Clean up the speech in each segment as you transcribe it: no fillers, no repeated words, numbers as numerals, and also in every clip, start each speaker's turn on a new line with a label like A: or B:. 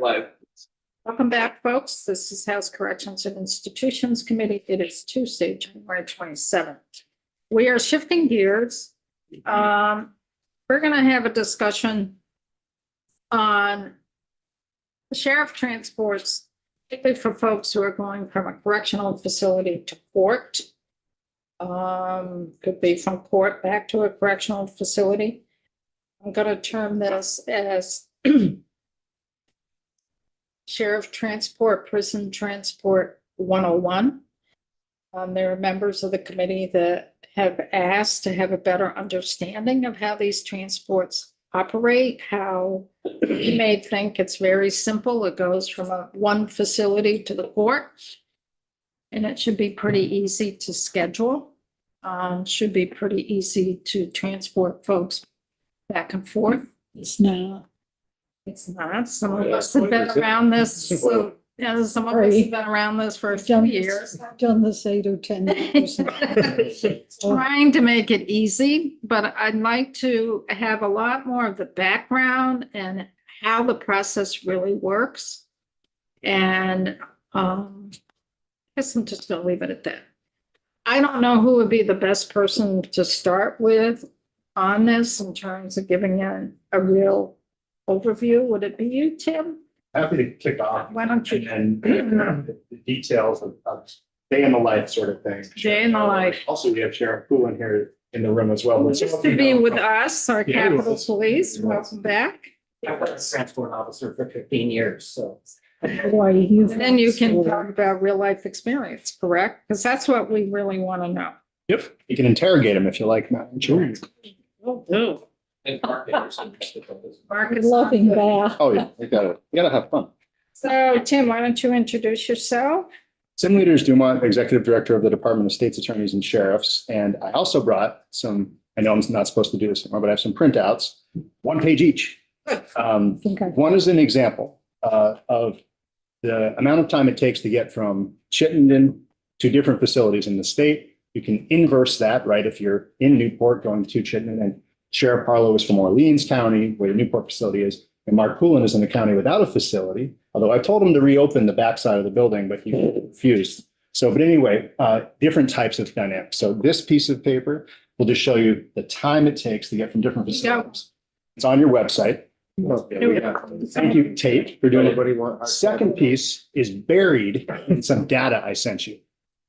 A: Live.
B: Welcome back, folks. This is House Corrections and Institutions Committee. It is Tuesday, January 27th. We are shifting gears. We're going to have a discussion on the sheriff transports, particularly for folks who are going from a correctional facility to court. Could be from court back to a correctional facility. I'm going to term this as Sheriff Transport, Prison Transport 101. There are members of the committee that have asked to have a better understanding of how these transports operate, how you may think it's very simple. It goes from one facility to the court, and it should be pretty easy to schedule. Should be pretty easy to transport folks back and forth. It's not. It's not. Some of us have been around this. So, some of us have been around this for a few years.
C: I've done this 8 or 10 years.
B: Trying to make it easy, but I'd like to have a lot more of the background and how the process really works. And I guess I'm just gonna leave it at that. I don't know who would be the best person to start with on this in terms of giving a real overview. Would it be you, Tim?
D: Happy to kick off.
B: Why don't you?
D: And the details of day in the life sort of thing.
B: Day in the life.
D: Also, we have Sheriff Poulin here in the room as well.
B: Used to be with us, our
D: Yeah, he
B: Capitol
D: was.
B: Police. Welcome back.
A: I was a transport officer for 15 years, so.
B: And then you can talk about real life experience, correct? Because that's what we really want to know.
D: Yep, you can interrogate him if you like, Matt. Sure.
B: Will do.
A: And Mark is interested in this.
B: Mark is
C: Loving
B: on the-
C: that.
D: Oh, yeah, you gotta have fun.
B: So Tim, why don't you introduce yourself?
D: Sim Leaders Dumont, Executive Director of the Department of State's Attorneys and Sheriffs. And I also brought some, I know I'm not supposed to do this anymore, but I have some printouts, 1 page each. One is an example of the amount of time it takes to get from Chittenden to different facilities in the state. You can inverse that, right? If you're in Newport going to Chittenden, and Sheriff Harlow is from Orleans County, where the Newport facility is, and Mark Poulin is in the county without a facility, although I told him to reopen the backside of the building, but he refused. So, but anyway, different types of dynamics. So this piece of paper will just show you the time it takes to get from different facilities. It's on your website. Thank you, Tate, for doing it. Second piece is buried in some data I sent you.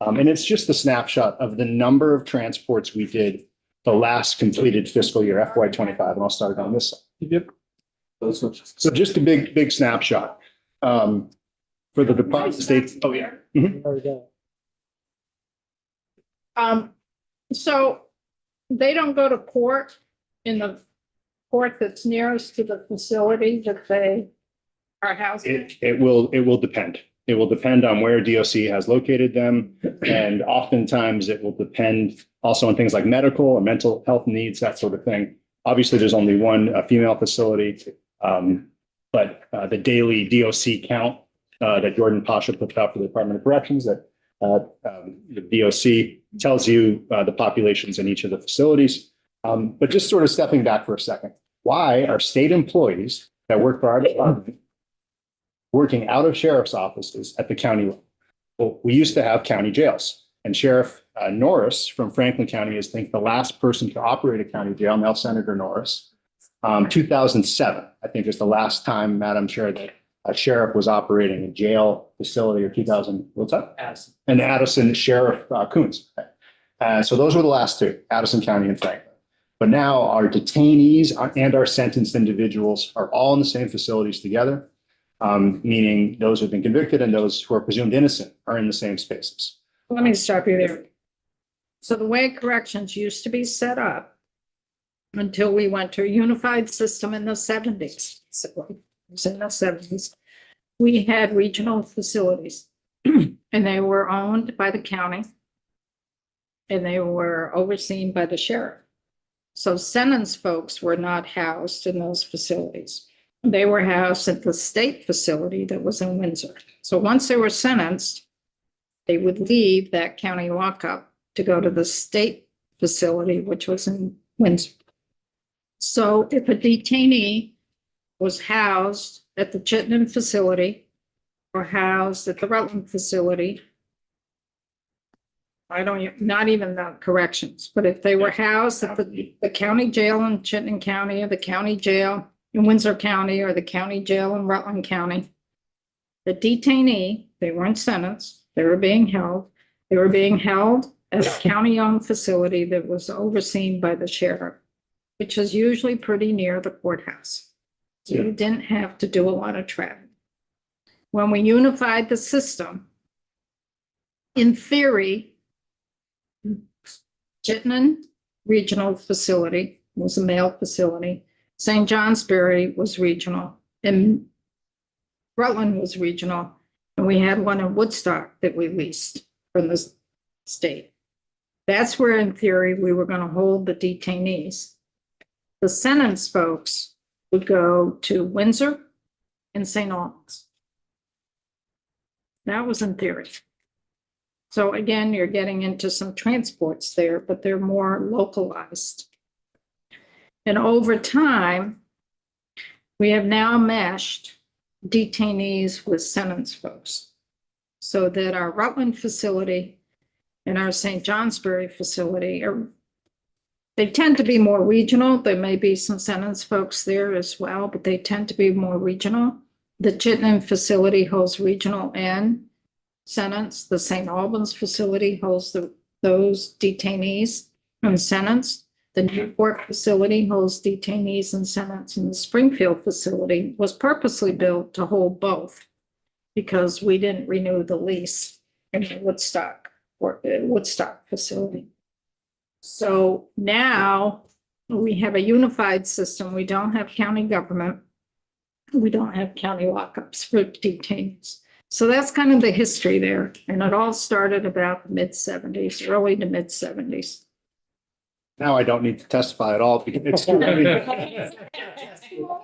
D: And it's just a snapshot of the number of transports we did the last completed fiscal year, FY 25, and I'll start on this side. So just a big snapshot. For the Department of State. Oh, yeah. Mhm.
B: So they don't go to court in the court that's nearest to the facility that they are housed in?
D: It will depend. It will depend on where DOC has located them. And oftentimes it will depend also on things like medical or mental health needs, that sort of thing. Obviously, there's only one female facility, but the daily DOC count that Jordan Pasha puts out for the Department of Corrections, that the DOC tells you the populations in each of the facilities. But just sort of stepping back for a second, why are state employees that work for our department working out of sheriff's offices at the county level? Well, we used to have county jails, and Sheriff Norris from Franklin County is, I think, the last person to operate a county jail. Now Senator Norris. 2007, I think, is the last time, Madam Chair, that a sheriff was operating a jail facility, or 2000. What's that?
A: Addison.
D: And Addison Sheriff Coons. So those were the last two, Addison County and Franklin. But now our detainees and our sentenced individuals are all in the same facilities together. Meaning those who have been convicted and those who are presumed innocent are in the same spaces.
B: Let me stop you there. So the way corrections used to be set up until we went to a unified system in the 70s, so it was in the 70s, we had regional facilities and they were owned by the county and they were overseen by the sheriff. So sentenced folks were not housed in those facilities. They were housed at the state facility that was in Windsor. So once they were sentenced, they would leave that county lockup to go to the state facility, which was in Windsor. So if a detainee was housed at the Chittenden facility or housed at the Rutland facility. Not even the corrections, but if they were housed at the county jail in Chittenden County or the county jail in Windsor County or the county jail in Rutland County, the detainee, they weren't sentenced, they were being held at a county-owned facility that was overseen by the sheriff, which is usually pretty near the courthouse. So you didn't have to do a lot of travel. When we unified the system, in theory, Chittenden Regional Facility was a male facility. St. Johnsbury was regional, and Rutland was regional, and we had one in Woodstock that we leased from the state. That's where, in theory, we were going to hold the detainees. The sentence folks would go to Windsor and St. Albans. That was in theory. So again, you're getting into some transports there, but they're more localized. And over time, we have now meshed detainees with sentence folks so that our Rutland facility and our St. Johnsbury facility they tend to be more regional. There may be some sentence folks there as well, but they tend to be more regional. The Chittenden facility holds regional and sentence. The St. Albans facility holds those detainees and sentence. The Newport facility holds detainees and sentence, and the Springfield facility was purposely built to hold both because we didn't renew the lease in the Woodstock facility. So now we have a unified system. We don't have county government. We don't have county lockups for detainees. So that's kind of the history there. And it all started about the mid-70s, early to mid-70s.
D: Now I don't need to testify at all because it's, no,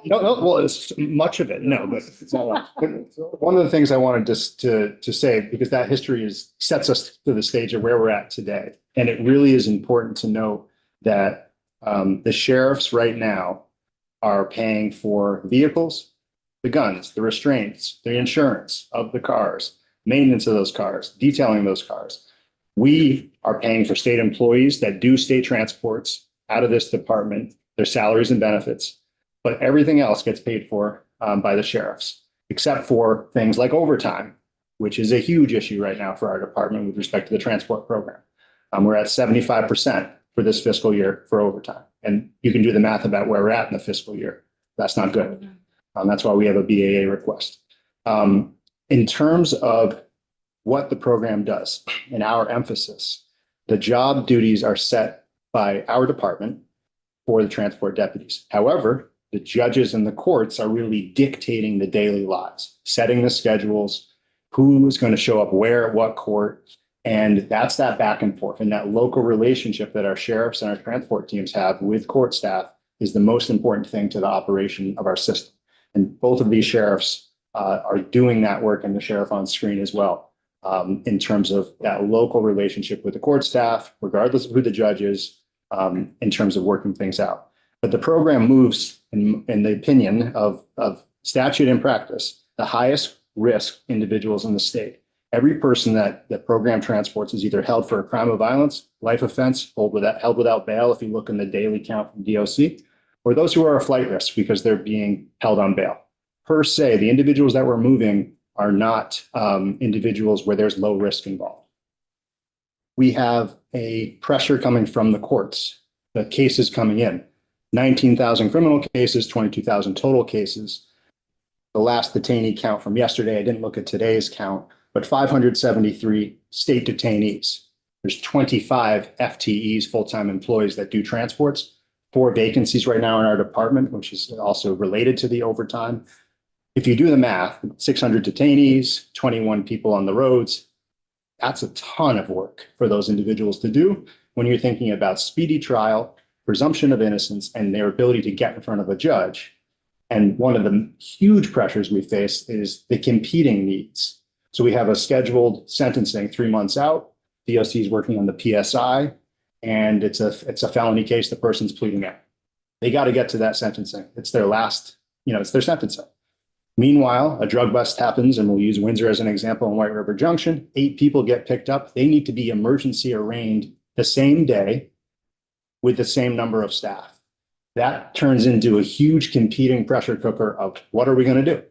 D: well, it's much of it, no, but one of the things I wanted to say, because that history sets us to the stage of where we're at today. And it really is important to know that the sheriffs right now are paying for vehicles, the guns, the restraints, the insurance of the cars, maintenance of those cars, detailing those cars. We are paying for state employees that do state transports out of this department, their salaries and benefits, but everything else gets paid for by the sheriffs, except for things like overtime, which is a huge issue right now for our department with respect to the transport program. We're at 75% for this fiscal year for overtime. And you can do the math about where we're at in the fiscal year. That's not good. That's why we have a BAA request. In terms of what the program does and our emphasis, the job duties are set by our department for the transport deputies. However, the judges and the courts are really dictating the daily lives, setting the schedules, who is going to show up where at what court. And that's that back and forth. And that local relationship that our sheriffs and our transport teams have with court staff is the most important thing to the operation of our system. And both of these sheriffs are doing that work, and the sheriff on screen as well. In terms of that local relationship with the court staff, regardless of who the judge is, in terms of working things out. But the program moves, in the opinion of statute and practice, the highest risk individuals in the state. Every person that the program transports is either held for a crime of violence, life offense, held without bail, if you look in the daily count from DOC, or those who are a flight risk because they're being held on bail. Per se, the individuals that we're moving are not individuals where there's low risk involved. We have a pressure coming from the courts, the cases coming in, 19,000 criminal cases, 22,000 total cases. The last detainee count from yesterday, I didn't look at today's count, but 573 state detainees. There's 25 FTEs, full-time employees that do transports, 4 vacancies right now in our department, which is also related to the overtime. If you do the math, 600 detainees, 21 people on the roads, that's a ton of work for those individuals to do when you're thinking about speedy trial, presumption of innocence, and their ability to get in front of a judge. And one of the huge pressures we face is the competing needs. So we have a scheduled sentencing 3 months out. DOC is working on the PSI, and it's a felony case. The person's pleading out. They got to get to that sentencing. It's their last, it's their sentencing. Meanwhile, a drug bust happens, and we'll use Windsor as an example in White River Junction. 8 people get picked up. They need to be emergency arraigned the same day with the same number of staff. That turns into a huge competing pressure cooker of what are we going to do?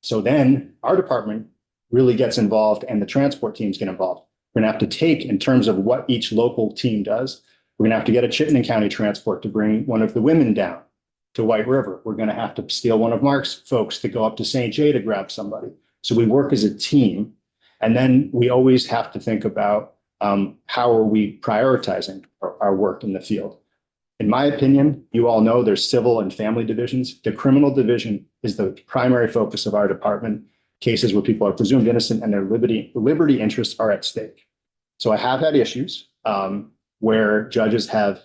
D: So then our department really gets involved and the transport teams get involved. We're going to have to take, in terms of what each local team does, we're going to have to get a Chittenden County transport to bring one of the women down to White River. We're going to have to steal one of Mark's folks to go up to St. Jay to grab somebody. So we work as a team. And then we always have to think about how are we prioritizing our work in the field. In my opinion, you all know there's civil and family divisions. The criminal division is the primary focus of our department, cases where people are presumed innocent and their liberty interests are at stake. So I have had issues where judges have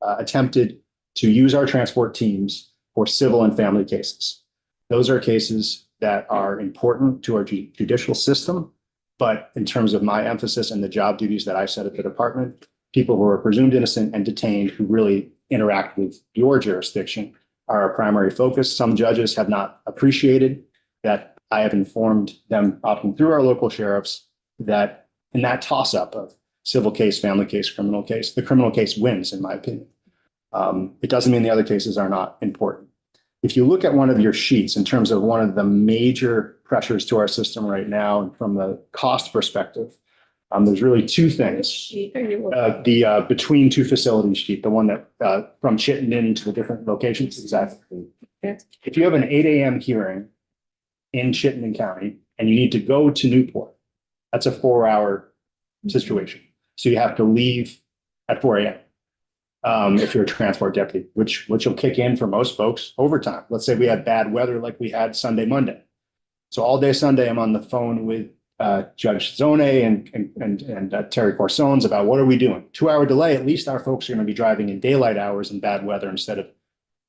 D: attempted to use our transport teams for civil and family cases. Those are cases that are important to our judicial system, but in terms of my emphasis and the job duties that I set at the department, people who are presumed innocent and detained who really interact with your jurisdiction are our primary focus. Some judges have not appreciated that I have informed them often through our local sheriffs that in that toss-up of civil case, family case, criminal case, the criminal case wins, in my opinion. It doesn't mean the other cases are not important. If you look at one of your sheets in terms of one of the major pressures to our system right now, and from the cost perspective, there's really two things. The between two facilities sheet, the one that from Chittenden to the different locations. Exactly.
B: Okay.
D: If you have an 8 a.m. hearing in Chittenden County and you need to go to Newport, that's a 4-hour situation. So you have to leave at 4 a.m. If you're a transport deputy, which will kick in for most folks overtime. Let's say we had bad weather like we had Sunday, Monday. So all day Sunday, I'm on the phone with Judge Zone and Terry Corsones about what are we doing? 2-hour delay, at least our folks are going to be driving in daylight hours in bad weather instead of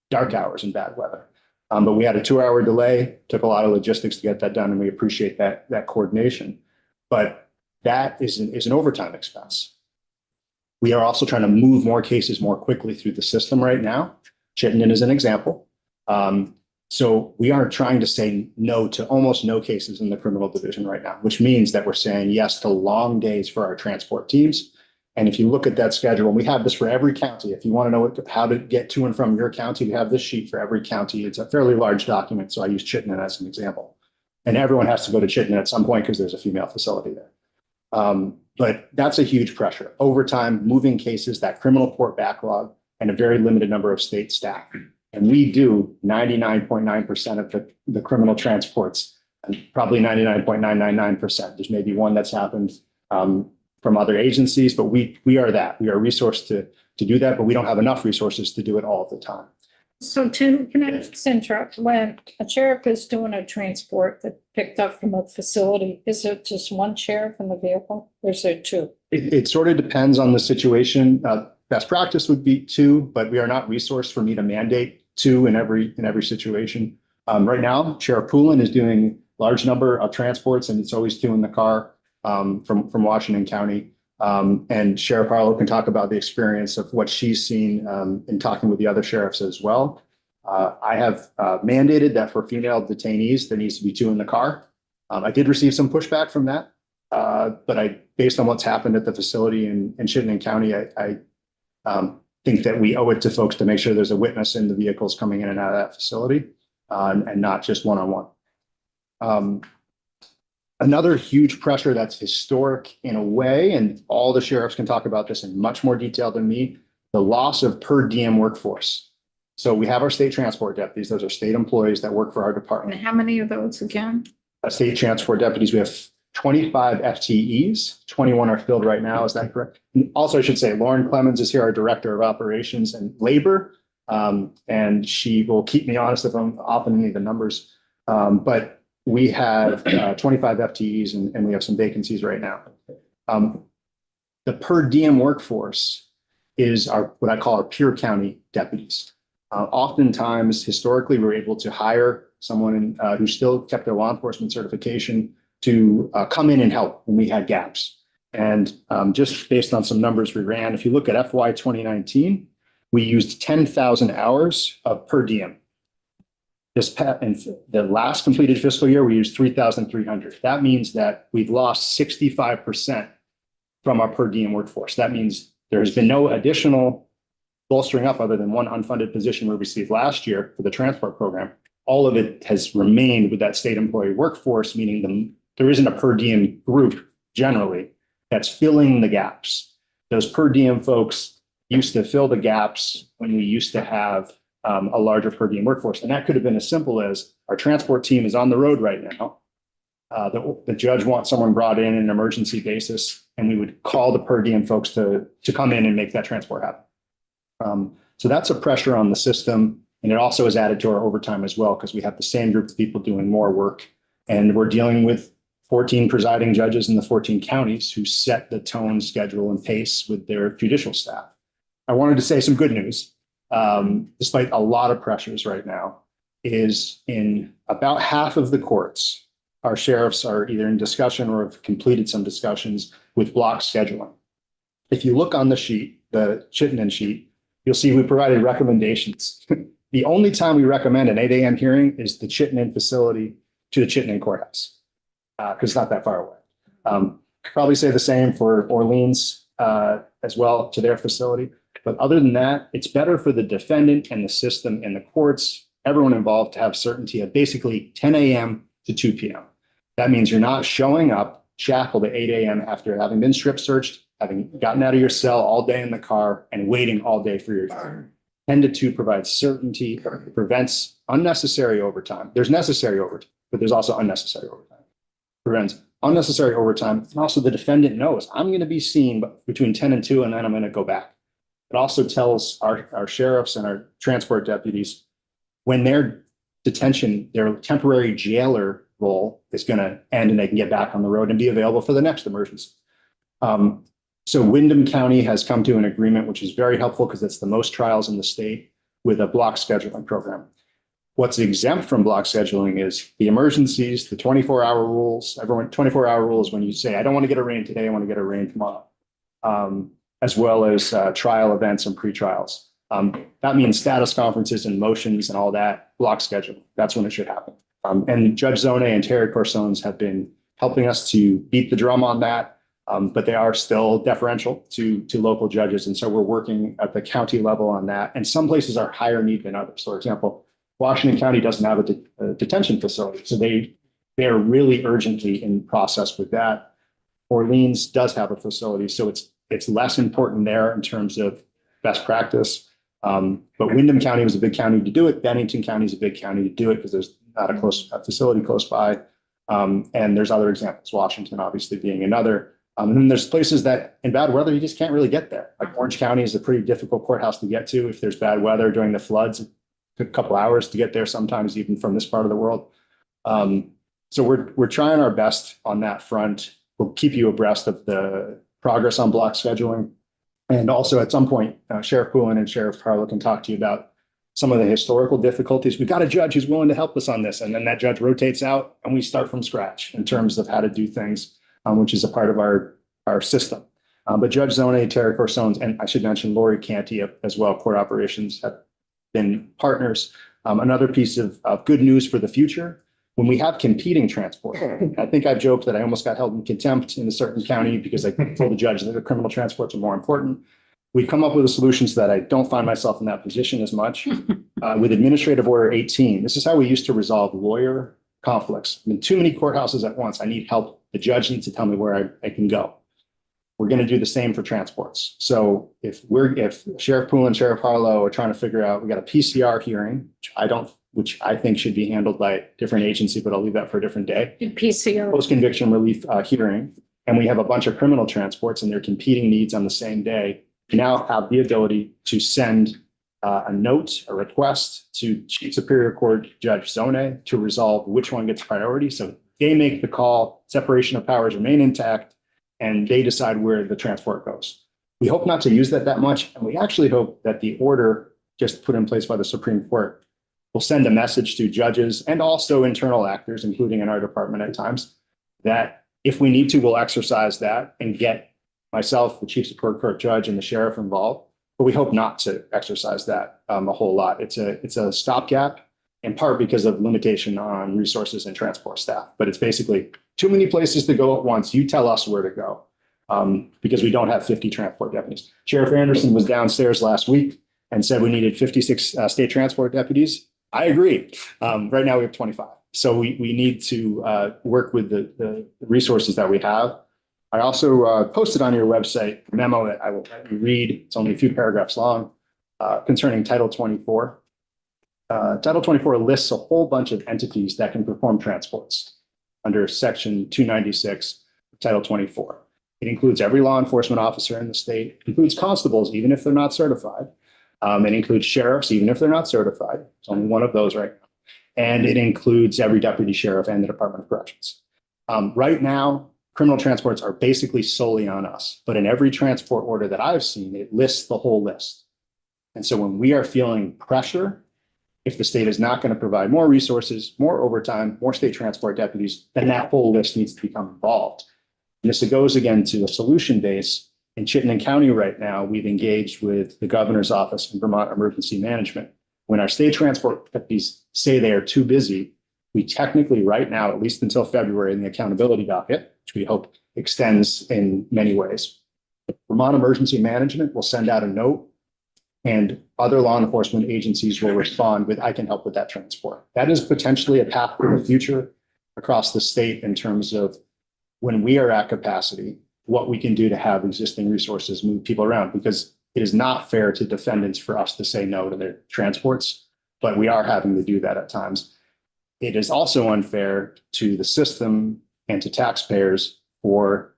D: dark hours in bad weather. But we had a 2-hour delay, took a lot of logistics to get that done, and we appreciate that coordination. But that is an overtime expense. We are also trying to move more cases more quickly through the system right now. Chittenden is an example. So we are trying to say no to almost no cases in the criminal division right now, which means that we're saying yes to long days for our transport teams. And if you look at that schedule, and we have this for every county, if you want to know how to get to and from your county, we have this sheet for every county. It's a fairly large document, so I use Chittenden as an example. And everyone has to go to Chittenden at some point because there's a female facility there. But that's a huge pressure. Overtime, moving cases, that criminal court backlog, and a very limited number of state staff. And we do 99.9% of the criminal transports, and probably 99.999%. There's maybe one that's happened from other agencies, but we are that. We are resourced to do that, but we don't have enough resources to do it all the time.
B: So Tim, can I just interrupt? When a sheriff is doing a transport that picked up from a facility, is it just one sheriff in the vehicle or is there two?
D: It sort of depends on the situation. Best practice would be 2, but we are not resourced for me to mandate 2 in every situation. Right now, Sheriff Poulin is doing large number of transports, and it's always 2 in the car from Washington County. And Sheriff Harlow can talk about the experience of what she's seen in talking with the other sheriffs as well. I have mandated that for female detainees, there needs to be 2 in the car. I did receive some pushback from that, but based on what's happened at the facility in Chittenden County, I think that we owe it to folks to make sure there's a witness in the vehicles coming in and out of that facility, and not just one-on-one. Another huge pressure that's historic in a way, and all the sheriffs can talk about this in much more detail than me, the loss of per diem workforce. So we have our state transport deputies. Those are state employees that work for our
B: And
D: department.
B: how many of those again?
D: State transport deputies, we have 25 FTEs, 21 are filled right now. Is that correct? And also, I should say, Lauren Clemens is here, our Director of Operations and Labor. And she will keep me honest if I'm off on any of the numbers. But we have 25 FTEs and we have some vacancies right now. The per diem workforce is what I call our peer county deputies. Oftentimes, historically, we're able to hire someone who still kept their law enforcement certification to come in and help when we had gaps. And just based on some numbers we ran, if you look at FY 2019, we used 10,000 hours of per diem. in the last completed fiscal year, we used 3,300. That means that we've lost 65% from our per diem workforce. That means there has been no additional bolstering up other than one unfunded position we received last year for the transport program. All of it has remained with that state employee workforce, meaning there isn't a per diem group generally that's filling the gaps. Those per diem folks used to fill the gaps when we used to have a larger per diem workforce. And that could have been as simple as our transport team is on the road right now. The judge wants someone brought in an emergency basis, and we would call the per diem folks to come in and make that transport happen. So that's a pressure on the system. And it also is added to our overtime as well, because we have the same group of people doing more work. And we're dealing with 14 presiding judges in the 14 counties who set the tone, schedule, and pace with their judicial staff. I wanted to say some good news, despite a lot of pressures right now, is in about half of the courts, our sheriffs are either in discussion or have completed some discussions with block scheduling. If you look on the sheet, the Chittenden sheet, you'll see we provided recommendations. The only time we recommend an 8 a.m. hearing is the Chittenden facility to the Chittenden courthouse, because it's not that far away. Probably say the same for Orleans as well, to their facility. But other than that, it's better for the defendant and the system and the courts, everyone involved, to have certainty of basically 10 a.m. to 2 p.m. That means you're not showing up shackled at 8 a.m. after having been strip searched, having gotten out of your cell all day in the car, and waiting all day for your turn. 10 to 2 provides certainty, prevents unnecessary overtime. There's necessary overtime, but there's also unnecessary overtime. Prevents unnecessary overtime. And also the defendant knows I'm going to be seen between 10 and 2, and then I'm going to go back. It also tells our sheriffs and our transport deputies when their detention, their temporary jailer role is going to end and they can get back on the road and be available for the next emergency. So Windham County has come to an agreement, which is very helpful because it's the most trials in the state, with a block scheduling program. What's exempt from block scheduling is the emergencies, the 24-hour rules. 24-hour rules when you say, I don't want to get a rain today, I want to get a rain tomorrow, as well as trial events and pre-trials. That means status conferences and motions and all that, block scheduling. That's when it should happen. And Judge Zone and Terry Corsones have been helping us to beat the drum on that. But they are still deferential to local judges. And so we're working at the county level on that. And some places are higher need than others. For example, Washington County doesn't have a detention facility. So they are really urgently in process with that. Orleans does have a facility. So it's less important there in terms of best practice. But Windham County was a big county to do it. Bennington County is a big county to do it because there's not a facility close by. And there's other examples, Washington obviously being another. And then there's places that in bad weather, you just can't really get there. Like Orange County is a pretty difficult courthouse to get to. If there's bad weather during the floods, it took a couple hours to get there, sometimes even from this part of the world. So we're trying our best on that front. We'll keep you abreast of the progress on block scheduling. And also at some point, Sheriff Poulin and Sheriff Harlow can talk to you about some of the historical difficulties. We've got a judge who's willing to help us on this. And then that judge rotates out and we start from scratch in terms of how to do things. Which is a part of our system. But Judge Zone, Terry Corsones, and I should mention Lori Canty as well, court operations, have been partners. Another piece of good news for the future, when we have competing transport, I think I've joked that I almost got held in contempt in a certain county because I told the judge that the criminal transports are more important. We've come up with a solution so that I don't find myself in that position as much. With Administrative Order 18, this is how we used to resolve lawyer conflicts. I'm in too many courthouses at once. I need help. The judge needs to tell me where I can go. We're going to do the same for transports. So if Sheriff Poulin and Sheriff Harlow are trying to figure out, we got a PCR hearing, which I think should be handled by a different agency, but I'll leave that for a different day.
B: PCR.
D: Post-conviction relief hearing, and we have a bunch of criminal transports and their competing needs on the same day. We now have the ability to send a note, a request to Chief Superior Court Judge Zone to resolve which one gets priority. So they make the call, separation of powers remain intact, and they decide where the transport goes. We hope not to use that much, and we actually hope that the order just put in place by the Supreme Court will send a message to judges and also internal actors, including in our department at times, that if we need to, we'll exercise that and get myself, the Chief Superior Court Judge, and the sheriff involved. But we hope not to exercise that a whole lot. It's a stopgap. in part because of limitation on resources and transport staff. But it's basically too many places to go at once. You tell us where to go. Because we don't have 50 transport deputies. Sheriff Anderson was downstairs last week and said we needed 56 state transport deputies. I agree. Right now we have 25. So we need to work with the resources that we have. I also posted on your website a memo that I will let you read. It's only a few paragraphs long concerning Title 24. Title 24 lists a whole bunch of entities that can perform transports under Section 296 of Title 24. It includes every law enforcement officer in the state. It includes constables, even if they're not certified. It includes sheriffs, even if they're not certified. It's only one of those right now. And it includes every deputy sheriff and the Department of Corrections. Right now, criminal transports are basically solely on us. But in every transport order that I've seen, it lists the whole list. And so when we are feeling pressure, if the state is not going to provide more resources, more overtime, more state transport deputies, then that whole list needs to become involved. And this goes again to a solution base. In Chittenden County right now, we've engaged with the governor's office and Vermont Emergency Management. When our state transport deputies say they are too busy, we technically right now, at least until February in the accountability docket, which we hope extends in many ways, Vermont Emergency Management will send out a note and other law enforcement agencies will respond with, I can help with that transport. That is potentially a path for the future across the state in terms of when we are at capacity, what we can do to have existing resources move people around, because it is not fair to defendants for us to say no to their transports, but we are having to do that at times. It is also unfair to the system and to taxpayers for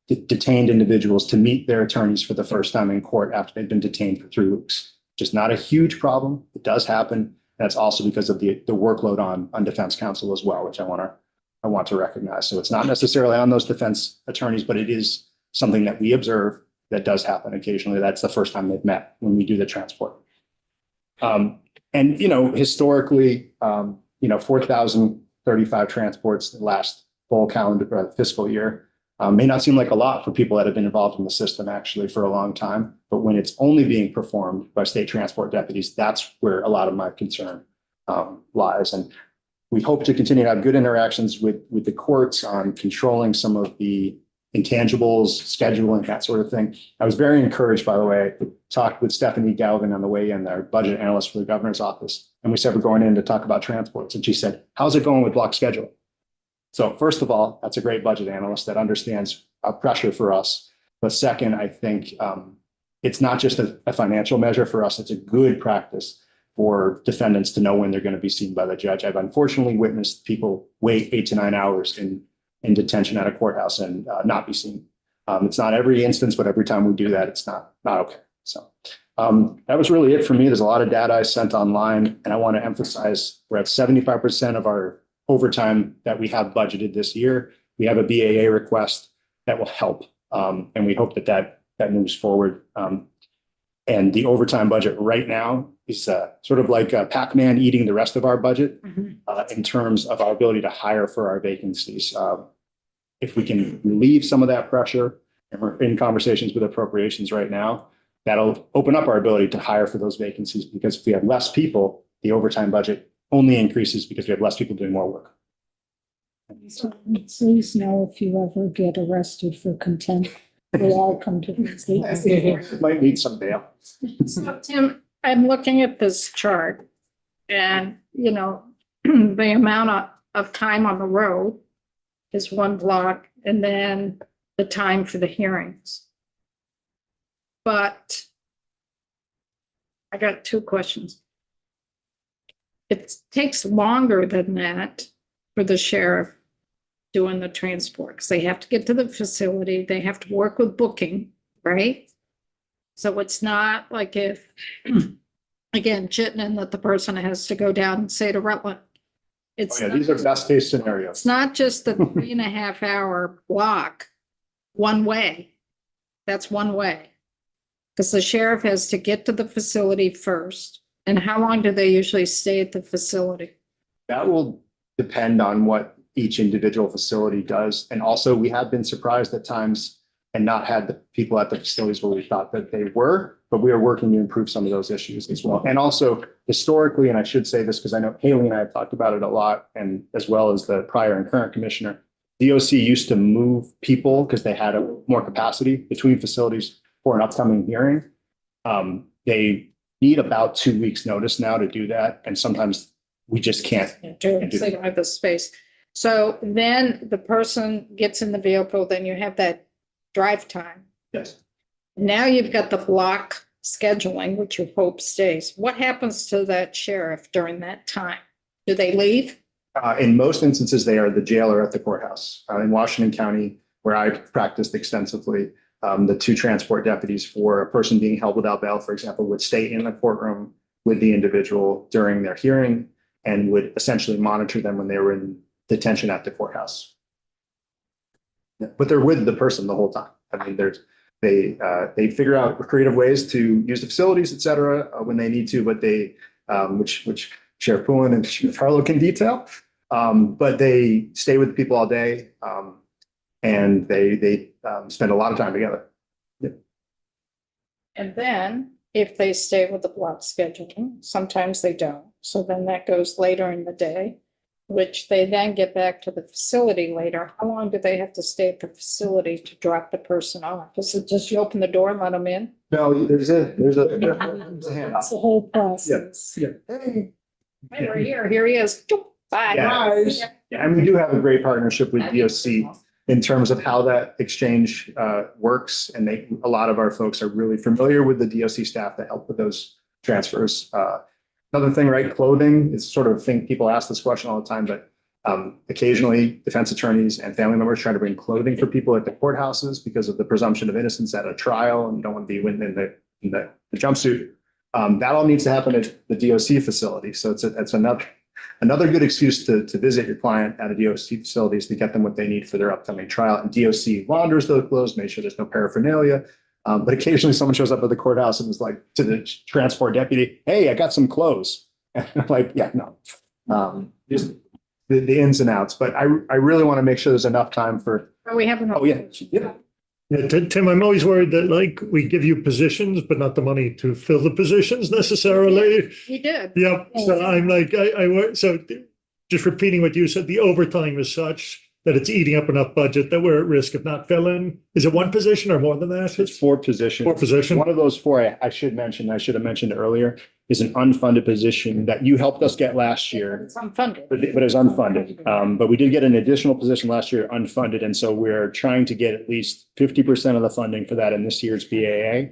D: detained individuals to meet their attorneys for the first time in court after they've been detained for 3 weeks. Just not a huge problem. It does happen. That's also because of the workload on defense counsel as well, which I want to recognize. So it's not necessarily on those defense attorneys, but it is something that we observe that does happen occasionally. That's the first time they've met when we do the transport. And, historically, 4,035 transports the last full calendar fiscal year may not seem like a lot for people that have been involved in the system actually for a long time. But when it's only being performed by state transport deputies, that's where a lot of my concern lies. And we hope to continue to have good interactions with the courts on controlling some of the intangibles, scheduling, that sort of thing. I was very encouraged, by the way. I talked with Stephanie Galvin on the way in, our budget analyst for the governor's office. And we said, we're going in to talk about transports. And she said, how's it going with block schedule? So first of all, that's a great budget analyst that understands pressure for us. But second, I think it's not just a financial measure for us. It's a good practice for defendants to know when they're going to be seen by the judge. I've unfortunately witnessed people wait 8 to 9 hours in detention at a courthouse and not be seen. It's not every instance, but every time we do that, it's not okay. So that was really it for me. There's a lot of data I sent online, and I want to emphasize we're at 75% of our overtime that we have budgeted this year. We have a BAA request that will help, and we hope that moves forward. And the overtime budget right now is sort of like Pac-Man eating the rest of our budget in terms of our ability to hire for our vacancies. If we can relieve some of that pressure, and we're in conversations with appropriations right now, that'll open up our ability to hire for those vacancies, because if we have less people, the overtime budget only increases because we have less people doing more work.
C: So please know if you ever get arrested for contempt, we all come to visit.
D: Might need some bail.
B: So Tim, I'm looking at this chart and, the amount of time on the road is 1 block, and then the time for the hearings. But I got 2 questions. It takes longer than that for the sheriff doing the transport, because they have to get to the facility, they have to work with booking, right? So it's not like if, again, Chittenden, that the person has to go down and say to Rutland. It's
D: These are best case scenarios.
B: It's not just the 3.5 hour block one way. That's one way. Because the sheriff has to get to the facility first. And how long do they usually stay at the facility?
D: That will depend on what each individual facility does. And also, we have been surprised at times and not had the people at the facilities where we thought that they were, but we are working to improve some of those issues as well. And also historically, and I should say this because I know Haley and I have talked about it a lot, and as well as the prior and current commissioner, DOC used to move people because they had more capacity between facilities for an upcoming hearing. They need about 2 weeks notice now to do that. And sometimes we just can't.
B: They don't have the space. So then the person gets in the vehicle, then you have that drive time.
D: Yes.
B: Now you've got the block scheduling, which you hope stays. What happens to that sheriff during that time? Do they leave?
D: In most instances, they are the jailer at the courthouse. In Washington County, where I practiced extensively, the 2 transport deputies for a person being held without bail, for example, would stay in the courtroom with the individual during their hearing and would essentially monitor them when they were in detention at the courthouse. Yeah, but they're with the person the whole time. I mean, they figure out creative ways to use the facilities, et cetera, when they need to, but they, which Sheriff Poulin and Sheriff Harlow can detail. But they stay with the people all day, and they spend a lot of time together. Yeah.
B: And then if they stay with the block scheduling, sometimes they don't. So then that goes later in the day, which they then get back to the facility later. How long do they have to stay at the facility to drop the person off? Is it just you open the door and let them in?
D: No, there's a
C: That's the whole process.
D: Yeah.
B: Hey, we're here. Here he is. Bye.
D: Yeah. Yeah, and we do have a great partnership with DOC in terms of how that exchange works. And a lot of our folks are really familiar with the DOC staff that help with those transfers. Another thing, right? Clothing is sort of a thing. People ask this question all the time, but occasionally defense attorneys and family members try to bring clothing for people at the courthouses because of the presumption of innocence at a trial, and you don't want to be in the jumpsuit. That all needs to happen at the DOC facility. So it's another good excuse to visit your client at a DOC facility is to get them what they need for their upcoming trial. And DOC launders those clothes, make sure there's no paraphernalia. But occasionally someone shows up at the courthouse and is like to the transport deputy, "Hey, I got some clothes." And I'm like, yeah, no, just the ins and outs. But I really want to make sure there's enough time for.
B: We have another.
D: Oh, yeah.
E: Yeah, Tim, I'm always worried that like we give you positions, but not the money to fill the positions necessarily.
B: We did.
E: Yep. So I'm like, I work. So just repeating what you said, the overtime is such that it's eating up enough budget that we're at risk of not filling. Is it one position or more than that?
D: It's 4 positions.
E: 4 positions.
D: One of those 4 I should have mentioned earlier, is an unfunded position that you helped us get last year.
B: It's unfunded.
D: But it was unfunded. But we did get an additional position last year unfunded. And so we're trying to get at least 50% of the funding for that in this year's BAA.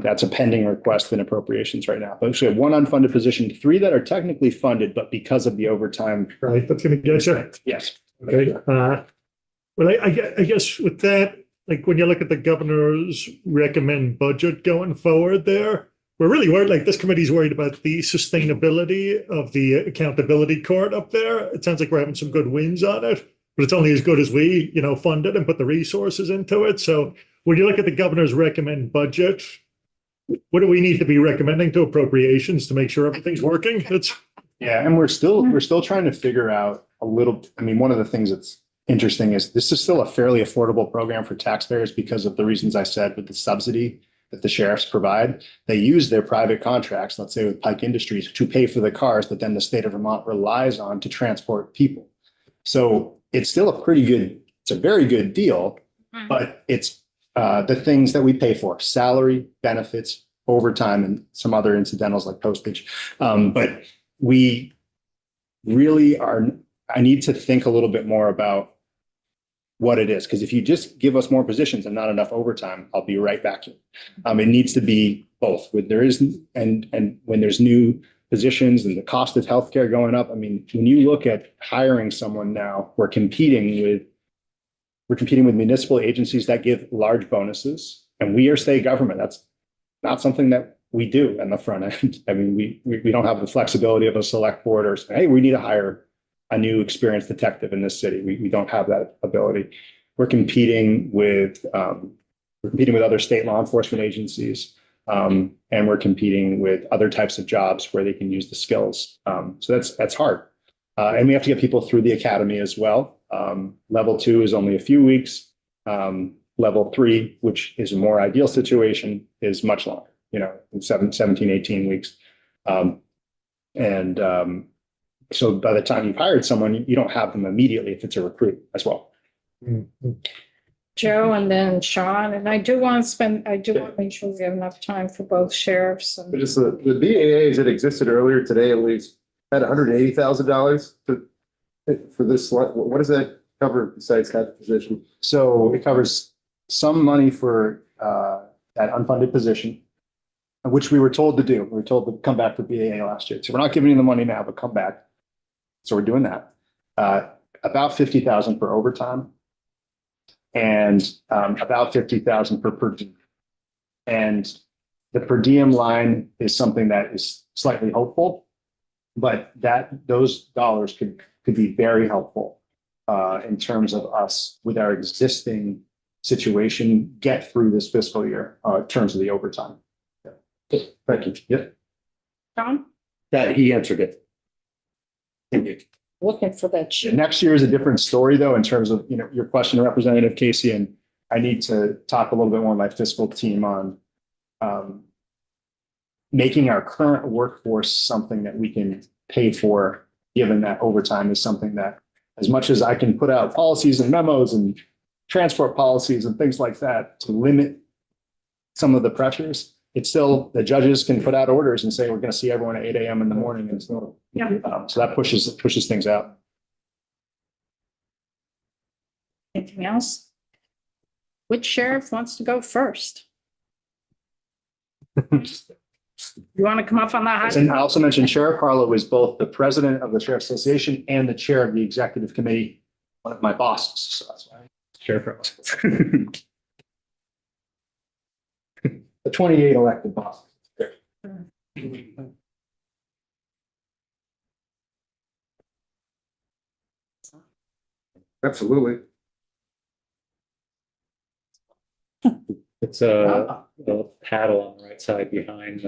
D: That's a pending request in appropriations right now. But we have 1 unfunded position, 3 that are technically funded, but because of the overtime.
E: Right. That's going to get you.
D: Yes.
E: Okay. Well, I guess with that, like when you look at the governor's recommend budget going forward there, we're really worried, like this committee's worried about the sustainability of the accountability court up there. It sounds like we're having some good wins on it, but it's only as good as we, fund it and put the resources into it. So when you look at the governor's recommend budget, what do we need to be recommending to appropriations to make sure everything's working?
D: Yeah, and we're still trying to figure out a little. I mean, one of the things that's interesting is this is still a fairly affordable program for taxpayers because of the reasons I said with the subsidy that the sheriffs provide. They use their private contracts, let's say with Pike Industries, to pay for the cars that then the state of Vermont relies on to transport people. So it's still it's a very good deal, but it's the things that we pay for: salary, benefits, overtime, and some other incidentals like postage. But we really I need to think a little bit more about what it is, because if you just give us more positions and not enough overtime, I'll be right back here. It needs to be both. When when there's new positions and the cost of healthcare going up. I mean, when you look at hiring someone now, we're competing with municipal agencies that give large bonuses, and we are state government. That's not something that we do on the front end. I mean, we don't have the flexibility of a select board or say, hey, we need to hire a new experienced detective in this city. We don't have that ability. We're competing with other state law enforcement agencies, and we're competing with other types of jobs where they can use the skills. So that's hard. And we have to get people through the academy as well. Level 2 is only a few weeks. Level 3, which is a more ideal situation, is much longer. in 17, 18 weeks. So by the time you've hired someone, you don't have them immediately if it's a recruit as well.
B: Joe and then Sean, and I do want to make sure we have enough time for both sheriffs
F: But
B: and
F: just the BAAs that existed earlier today, at least, had $180,000 for this. What does that cover besides that position?
D: So it covers some money for that unfunded position, which we were told to do. We were told to come back for BAA last year. So we're not giving you the money now, but come back. So we're doing that. About 50,000 for overtime and about 50,000 for per diem. And the per diem line is something that is slightly hopeful, but those dollars could be very helpful in terms of us with our existing situation, get through this fiscal year in terms of the overtime.
F: Thank you.
D: Yep.
B: Sean,
D: That he answered it.
B: looking for that sheet.
D: Next year is a different story, though, in terms of, your question, Representative Casey, and I need to talk a little bit more with my fiscal team on making our current workforce something that we can pay for, given that overtime is something that, as much as I can put out policies and memos and transport policies and things like that to limit some of the pressures, it's still, the judges can put out orders and say, we're going to see everyone at 8 a.m. in the morning. And so, so that pushes things out.
B: Anything else? Which sheriff wants to go first? You want to come up on the hot?
D: And I also mentioned Sheriff Harlow is both the president of the Sheriff Association and the chair of the executive committee, one of my bosses. So that's why Sheriff Harlow. The 28 elected bosses.
F: Absolutely.
A: It's a paddle on the right side behind.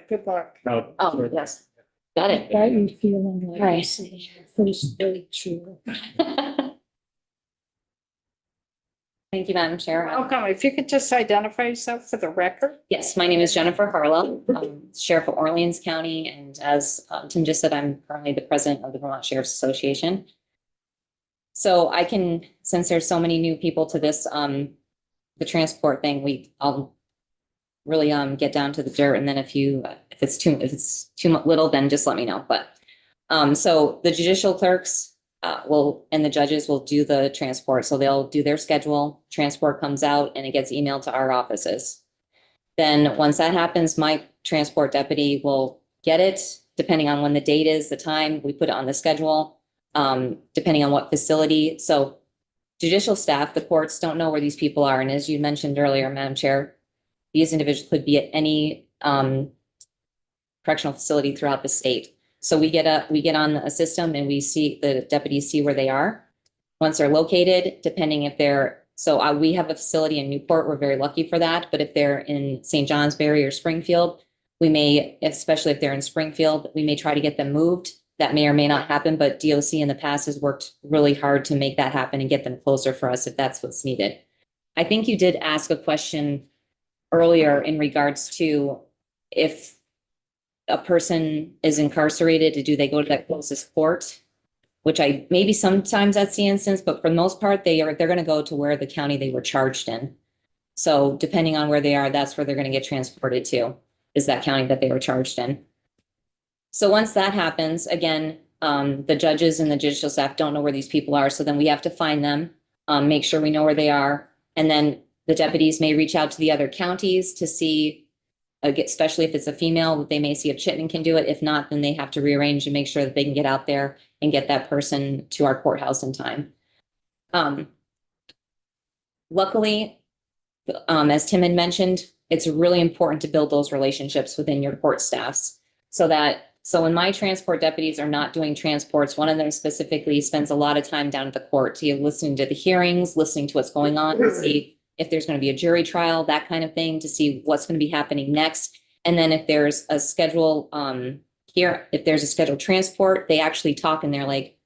B: Good luck.
A: No.
G: Oh, yes. Got it.
C: Got you feeling like.
G: Right.
C: this is your First day true.
G: Thank you, Madam Chair.
B: Welcome. If you could just identify yourself for the record.
G: Yes, my name is Jennifer Harlow, Sheriff of Orleans County, and as Tim just said, I'm currently the president of the Vermont Sheriff's Association. So I can, since there's so many new people to this, the transport thing, I'll really get down to the dirt, and then if it's too little, then just let me know. But so the judicial clerks and the judges will do the transport. So they'll do their schedule, transport comes out, and it gets emailed to our offices. Then once that happens, my transport deputy will get it, depending on when the date is, the time, we put it on the schedule, depending on what facility. So judicial staff, the courts don't know where these people are. And as you mentioned earlier, Madam Chair, these individuals could be at any correctional facility throughout the state. So we get on a system and the deputies see where they are. Once they're located, depending if we have a facility in Newport, we're very lucky for that. But if they're in St. Johnsbury or Springfield, we may, especially if they're in Springfield, we may try to get them moved. That may or may not happen, but DOC in the past has worked really hard to make that happen and get them closer for us if that's what's needed. I think you did ask a question earlier in regards to if a person is incarcerated, do they go to that closest court? Which maybe sometimes that's the instance, but for the most part, they're going to go to where the county they were charged in. So depending on where they are, that's where they're going to get transported to, is that county that they were charged in. So once that happens, again, the judges and the judicial staff don't know where these people are. So then we have to find them, make sure we know where they are. And then the deputies may reach out to the other counties to see, especially if it's a female, they may see if Chittenden can do it. If not, then they have to rearrange and make sure that they can get out there and get that person to our courthouse in time. Luckily, as Tim had mentioned, it's really important to build those relationships within your court staffs so when my transport deputies are not doing transports, one of them specifically spends a lot of time down at the court listening to the hearings, listening to what's going on, to see if there's going to be a jury trial, that kind of thing, to see what's going to be happening next. And then if there's a schedule if there's a scheduled transport, they actually talk and they're like,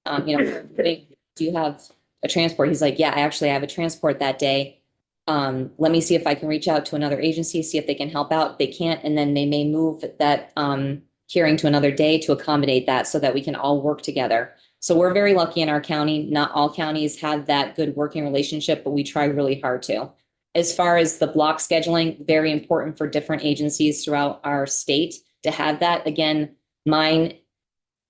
G: do you have a transport? He's like, yeah, I actually have a transport that day. Let me see if I can reach out to another agency, see if they can help out. If they can't, and then they may move that hearing to another day to accommodate that so that we can all work together. So we're very lucky in our county. Not all counties have that good working relationship, but we try really hard to. As far as the block scheduling, very important for different agencies throughout our state to have that. Again, mine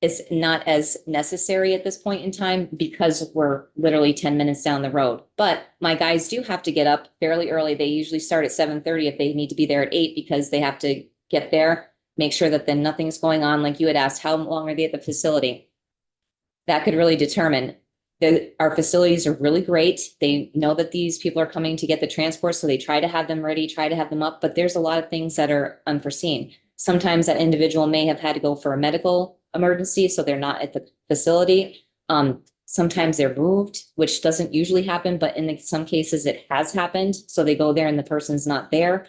G: is not as necessary at this point in time because we're literally 10 minutes down the road. But my guys do have to get up fairly early. They usually start at 7:30 if they need to be there at 8 because they have to get there, make sure that then nothing's going on. Like you had asked, how long are they at the facility? That could really determine. Our facilities are really great. They know that these people are coming to get the transport, so they try to have them ready, try to have them up, but there's a lot of things that are unforeseen. Sometimes that individual may have had to go for a medical emergency, so they're not at the facility. Sometimes they're moved, which doesn't usually happen, but in some cases it has happened. So they go there and the person's not there.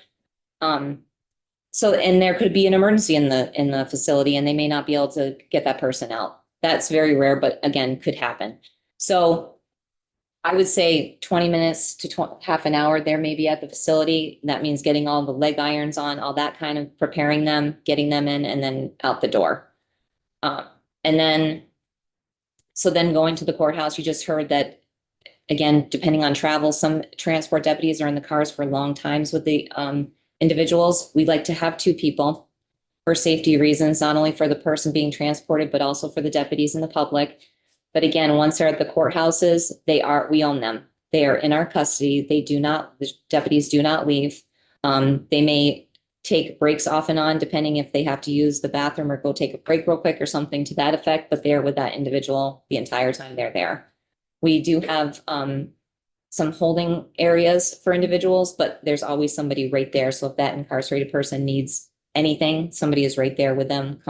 G: So, and there could be an emergency in the facility and they may not be able to get that person out. That's very rare, but again, could happen. So I would say 20 minutes to half an hour there maybe at the facility. That means getting all the leg irons on, all that kind of preparing them, getting them in and then out the door. And then, so then going to the courthouse, you just heard that, again, depending on travel, some transport deputies are in the cars for long times with the individuals. We like to have 2 people for safety reasons, not only for the person being transported, but also for the deputies and the public. But again, once they're at the courthouses, we own them. They are in our custody. The deputies do not leave. They may take breaks off and on, depending if they have to use the bathroom or go take a break real quick or something to that effect, but they're with that individual the entire time they're there. We do have some holding areas for individuals, but there's always somebody right there. So if that incarcerated person needs anything, somebody is right there with them,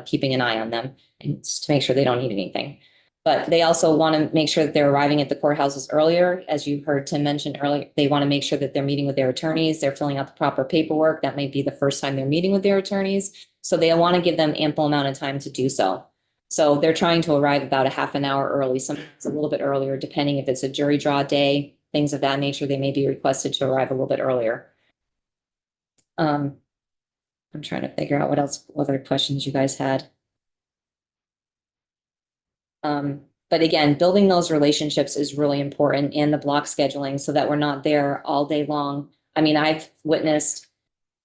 G: keeping an eye on them and just to make sure they don't need anything. But they also want to make sure that they're arriving at the courthouses earlier. As you heard Tim mention earlier, they want to make sure that they're meeting with their attorneys. They're filling out the proper paperwork. That might be the first time they're meeting with their attorneys. So they want to give them ample amount of time to do so. So they're trying to arrive about a half an hour early, sometimes a little bit earlier, depending if it's a jury draw day, things of that nature. They may be requested to arrive a little bit earlier. I'm trying to figure out what other questions you guys had. But again, building those relationships is really important and the block scheduling so that we're not there all day long. I mean, I've witnessed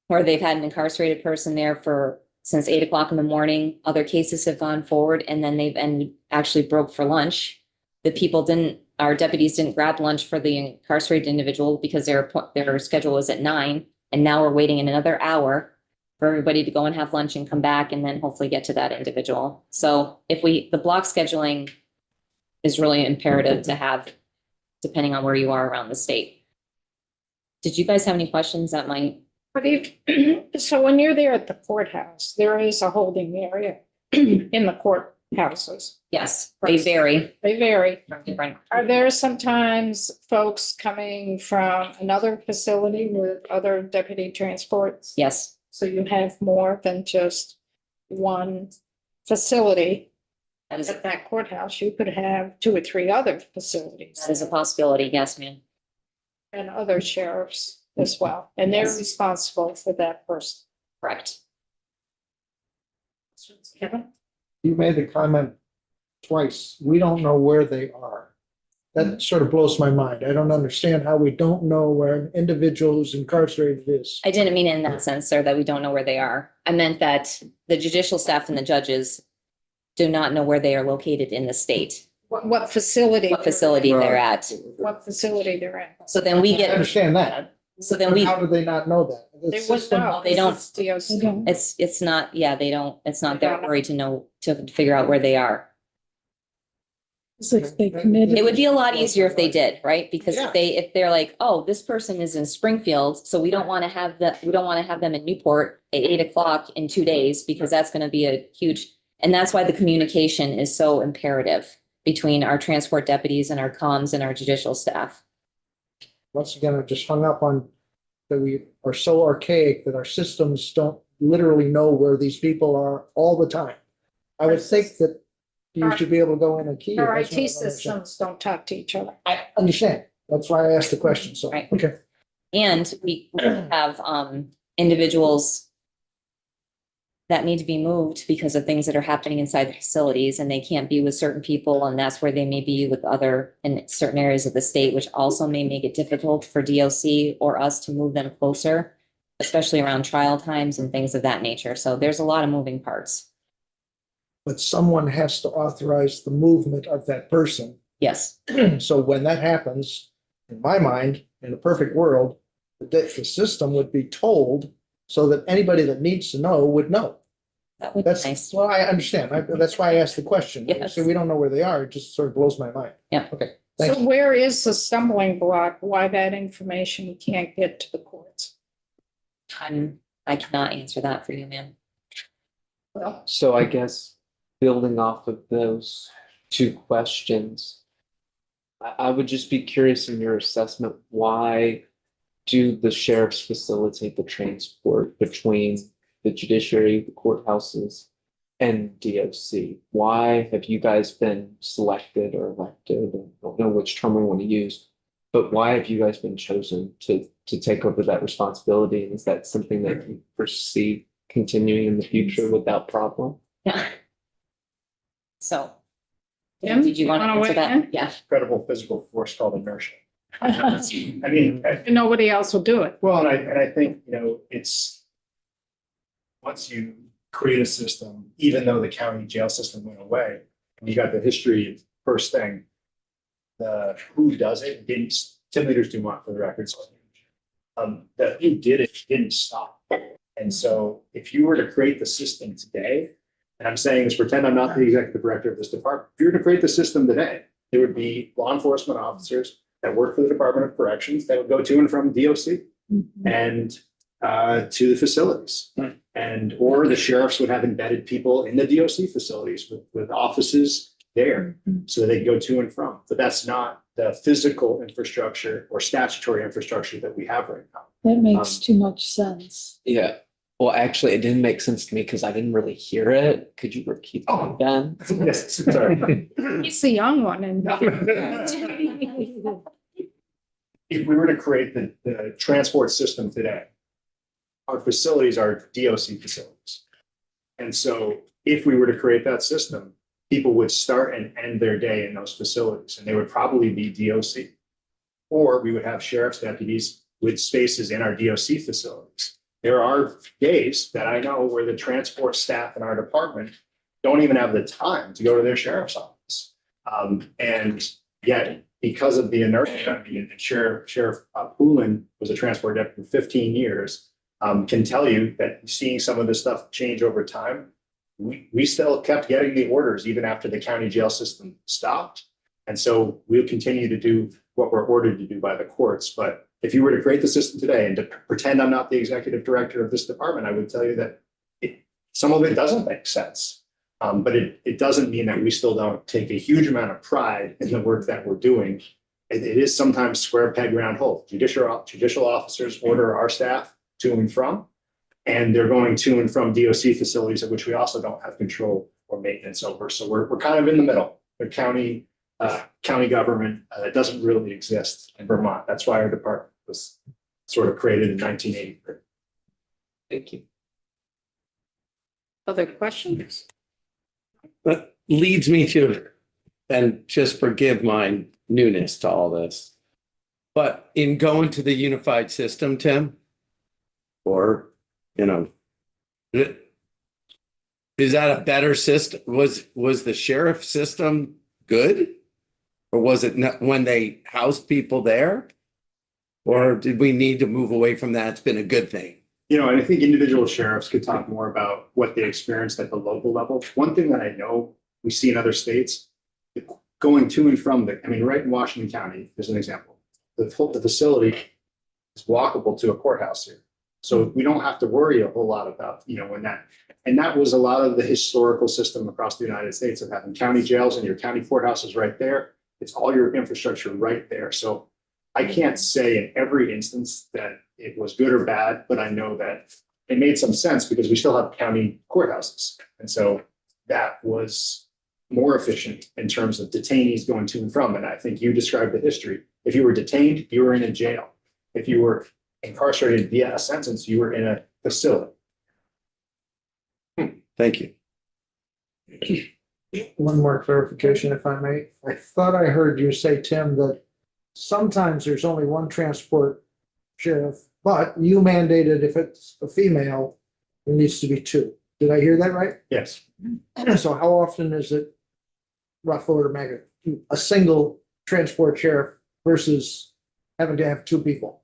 G: where they've had an incarcerated person there since 8 o'clock in the morning. Other cases have gone forward and then actually broke for lunch. Our deputies didn't grab lunch for the incarcerated individual because their schedule was at 9. And now we're waiting another hour for everybody to go and have lunch and come back and then hopefully get to that individual. So the block scheduling is really imperative to have, depending on where you are around the state. Did you guys have any questions that might?
B: So when you're there at the courthouse, there is a holding area in the courthouses.
G: Yes, they vary.
B: They vary.
G: Different.
B: Are there sometimes folks coming from another facility with other deputy transports?
G: Yes,
B: So you have more than just one facility.
G: that is
B: At that courthouse, you could have 2 or 3 other facilities
G: a possibility. Yes, ma'am.
B: and other sheriffs as well. And they're
G: Yes.
B: responsible for that person.
G: Correct.
B: Kevin?
H: You made the comment twice, we don't know where they are. That sort of blows my mind. I don't understand how we don't know where an individual who's incarcerated is.
G: I didn't mean it in that sense, sir, that we don't know where they are. I meant that the judicial staff and the judges do not know where they are located in the state,
B: What facility?
G: what facility they're at.
B: What facility they're in.
G: So then we
H: I
G: get,
H: understand that.
G: so then we,
H: How do they not know that? The
B: They would
H: system-
B: know.
G: They don't.
B: It's DOC.
C: They don't.
G: it's not, yeah, it's not
B: They
G: their
B: don't know.
G: worry to figure out where they are.
C: So if they committed.
G: It would be a lot easier if they did, right? Because
H: Yeah.
G: if they're like, oh, this person is in Springfield, so we don't want to have them in Newport at 8 o'clock in 2 days because that's going to be a huge, and that's why the communication is so imperative between our transport deputies and our comms and our judicial staff.
H: Once again, I'm just hung up on that we are so archaic that our systems don't literally know where these people are all the time. I would think that you should be able to go in and key. it.
B: Our
H: That's what I
B: IT
H: don't understand.
B: systems don't talk to each other.
H: I understand. That's why I asked the question. So,
G: Right.
H: okay.
G: And we have individuals that need to be moved because of things that are happening inside the facilities, and they can't be with certain people, and that's where they may be with other in certain areas of the state, which also may make it difficult for DOC or us to move them closer, especially around trial times and things of that nature. So there's a lot of moving parts.
H: But someone has to authorize the movement of that person.
G: Yes.
H: So when that happens, in my mind, in a perfect world, the system would be told so that anybody that needs to know would know.
G: That would be
H: That's,
G: nice.
H: well, I understand. That's why I asked the question.
G: Yes.
H: So we don't know where they are. It just sort of blows my mind.
G: Yeah.
H: Okay,
B: So
H: thanks.
B: where is the stumbling block? Why that information can't get to the courts?
G: I cannot answer that for you, ma'am.
B: Well,
I: So I guess building off of those two questions, I would just be curious in your assessment, why do the sheriffs facilitate the transport between the judiciary, the courthouses, and DOC? Why have you guys been selected or elected? I don't know which term we want to use, but why have you guys been chosen to take over that responsibility? And is that something that you foresee continuing in the future without problem?
G: Yeah. So.
B: Tim,
G: Did you want to
B: wanna
G: answer
B: weigh in?
G: that? Yeah.
D: Incredible physical force called inertia. I mean,
B: Nobody else will do it.
D: well, and I think, it's once you create a system, even though the county jail system went away, you got the history first thing. The who does it didn't, Tim Leaders-Dumont for the records. The who did it didn't stop. And so if you were to create the system today, and I'm saying this, pretend I'm not the executive director of this department, if you were to create the system today, there would be law enforcement officers that work for the Department of Corrections that would go to and from DOC and to the facilities. And, or the sheriffs would have embedded people in the DOC facilities with offices there so they go to and from. But that's not the physical infrastructure or statutory infrastructure that we have right now.
C: That makes too much sense.
I: Yeah. Well, actually, it didn't make sense to me because I didn't really hear it. Could you repeat that again?
D: Yes, sorry.
B: He's the young one and.
D: If we were to create the transport system today, our facilities are DOC facilities. And so if we were to create that system, people would start and end their day in those facilities, and they would probably be DOC. Or we would have sheriff's deputies with spaces in our DOC facilities. There are days that I know where the transport staff in our department don't even have the time to go to their sheriff's office. And yet, because of the inertia, and Sheriff Poulin was a transport deputy for 15 years, can tell you that seeing some of this stuff change over time, we still kept getting the orders even after the county jail system stopped. And so we'll continue to do what we're ordered to do by the courts. But if you were to create the system today and to pretend I'm not the executive director of this department, I would tell you that some of it doesn't make sense. But it doesn't mean that we still don't take a huge amount of pride in the work that we're doing. It is sometimes square peg round hole. Judicial officers order our staff to and from, and they're going to and from DOC facilities of which we also don't have control or maintenance over. So we're kind of in the middle. The county government that doesn't really exist in Vermont. That's why our department was sort of created in 1983.
I: Thank you.
B: Other questions?
J: That leads me to, and just forgive my newness to all this, but in going to the unified system, Tim, or, is that a better system? Was the sheriff system good? Or was it not when they housed people there? Or did we need to move away from that? It's been a good thing.
D: And I think individual sheriffs could talk more about what they experienced at the local level. One thing that I know we see in other states, going to and from right in Washington County, as an example, the facility is walkable to a courthouse here. So we don't have to worry a whole lot about, when that, and that was a lot of the historical system across the United States of having county jails and your county courthouses right there. It's all your infrastructure right there. So I can't say in every instance that it was good or bad, but I know that it made some sense because we still have county courthouses. And so that was more efficient in terms of detainees going to and from. And I think you described the history. If you were detained, you were in a jail. If you were incarcerated via a sentence, you were in a facility.
J: Thank you.
H: One more clarification, if I may. I thought I heard you say, Tim, that sometimes there's only one transport sheriff, but you mandated if it's a female, there needs to be two. Did I hear that right?
D: Yes.
H: So how often is it, rough order of magnitude, a single transport sheriff versus having to have two people?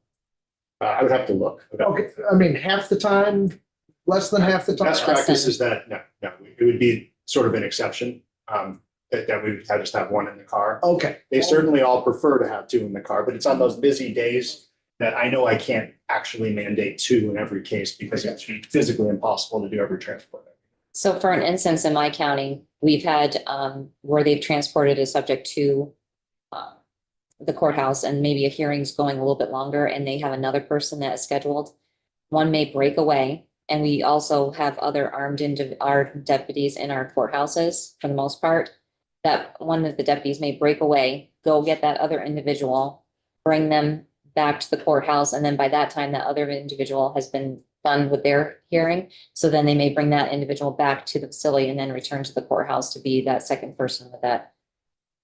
D: I would have to look.
H: Okay, I mean, half the time, less than half the time?
D: Best practice is that, no, it would be sort of an exception, that we would just have one in the car.
H: Okay.
D: They certainly all prefer to have two in the car, but it's on those busy days that I know I can't actually mandate two in every case because it's physically impossible to do every transport.
G: So for an instance, in my county, we've had where they've transported a subject to the courthouse and maybe a hearing's going a little bit longer and they have another person that is scheduled. One may break away. And we also have other our deputies in our courthouses for the most part. That one of the deputies may break away, go get that other individual, bring them back to the courthouse. And then by that time, that other individual has been done with their hearing. So then they may bring that individual back to the facility and then return to the courthouse to be that second person with that.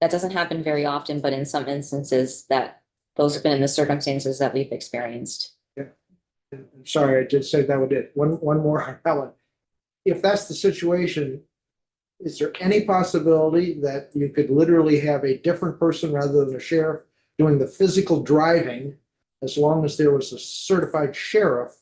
G: That doesn't happen very often, but in some instances those have been the circumstances that we've experienced.
H: I'm sorry, I did say that would it. One more, Helen. If that's the situation, is there any possibility that you could literally have a different person rather than a sheriff doing the physical driving, as long as there was a certified sheriff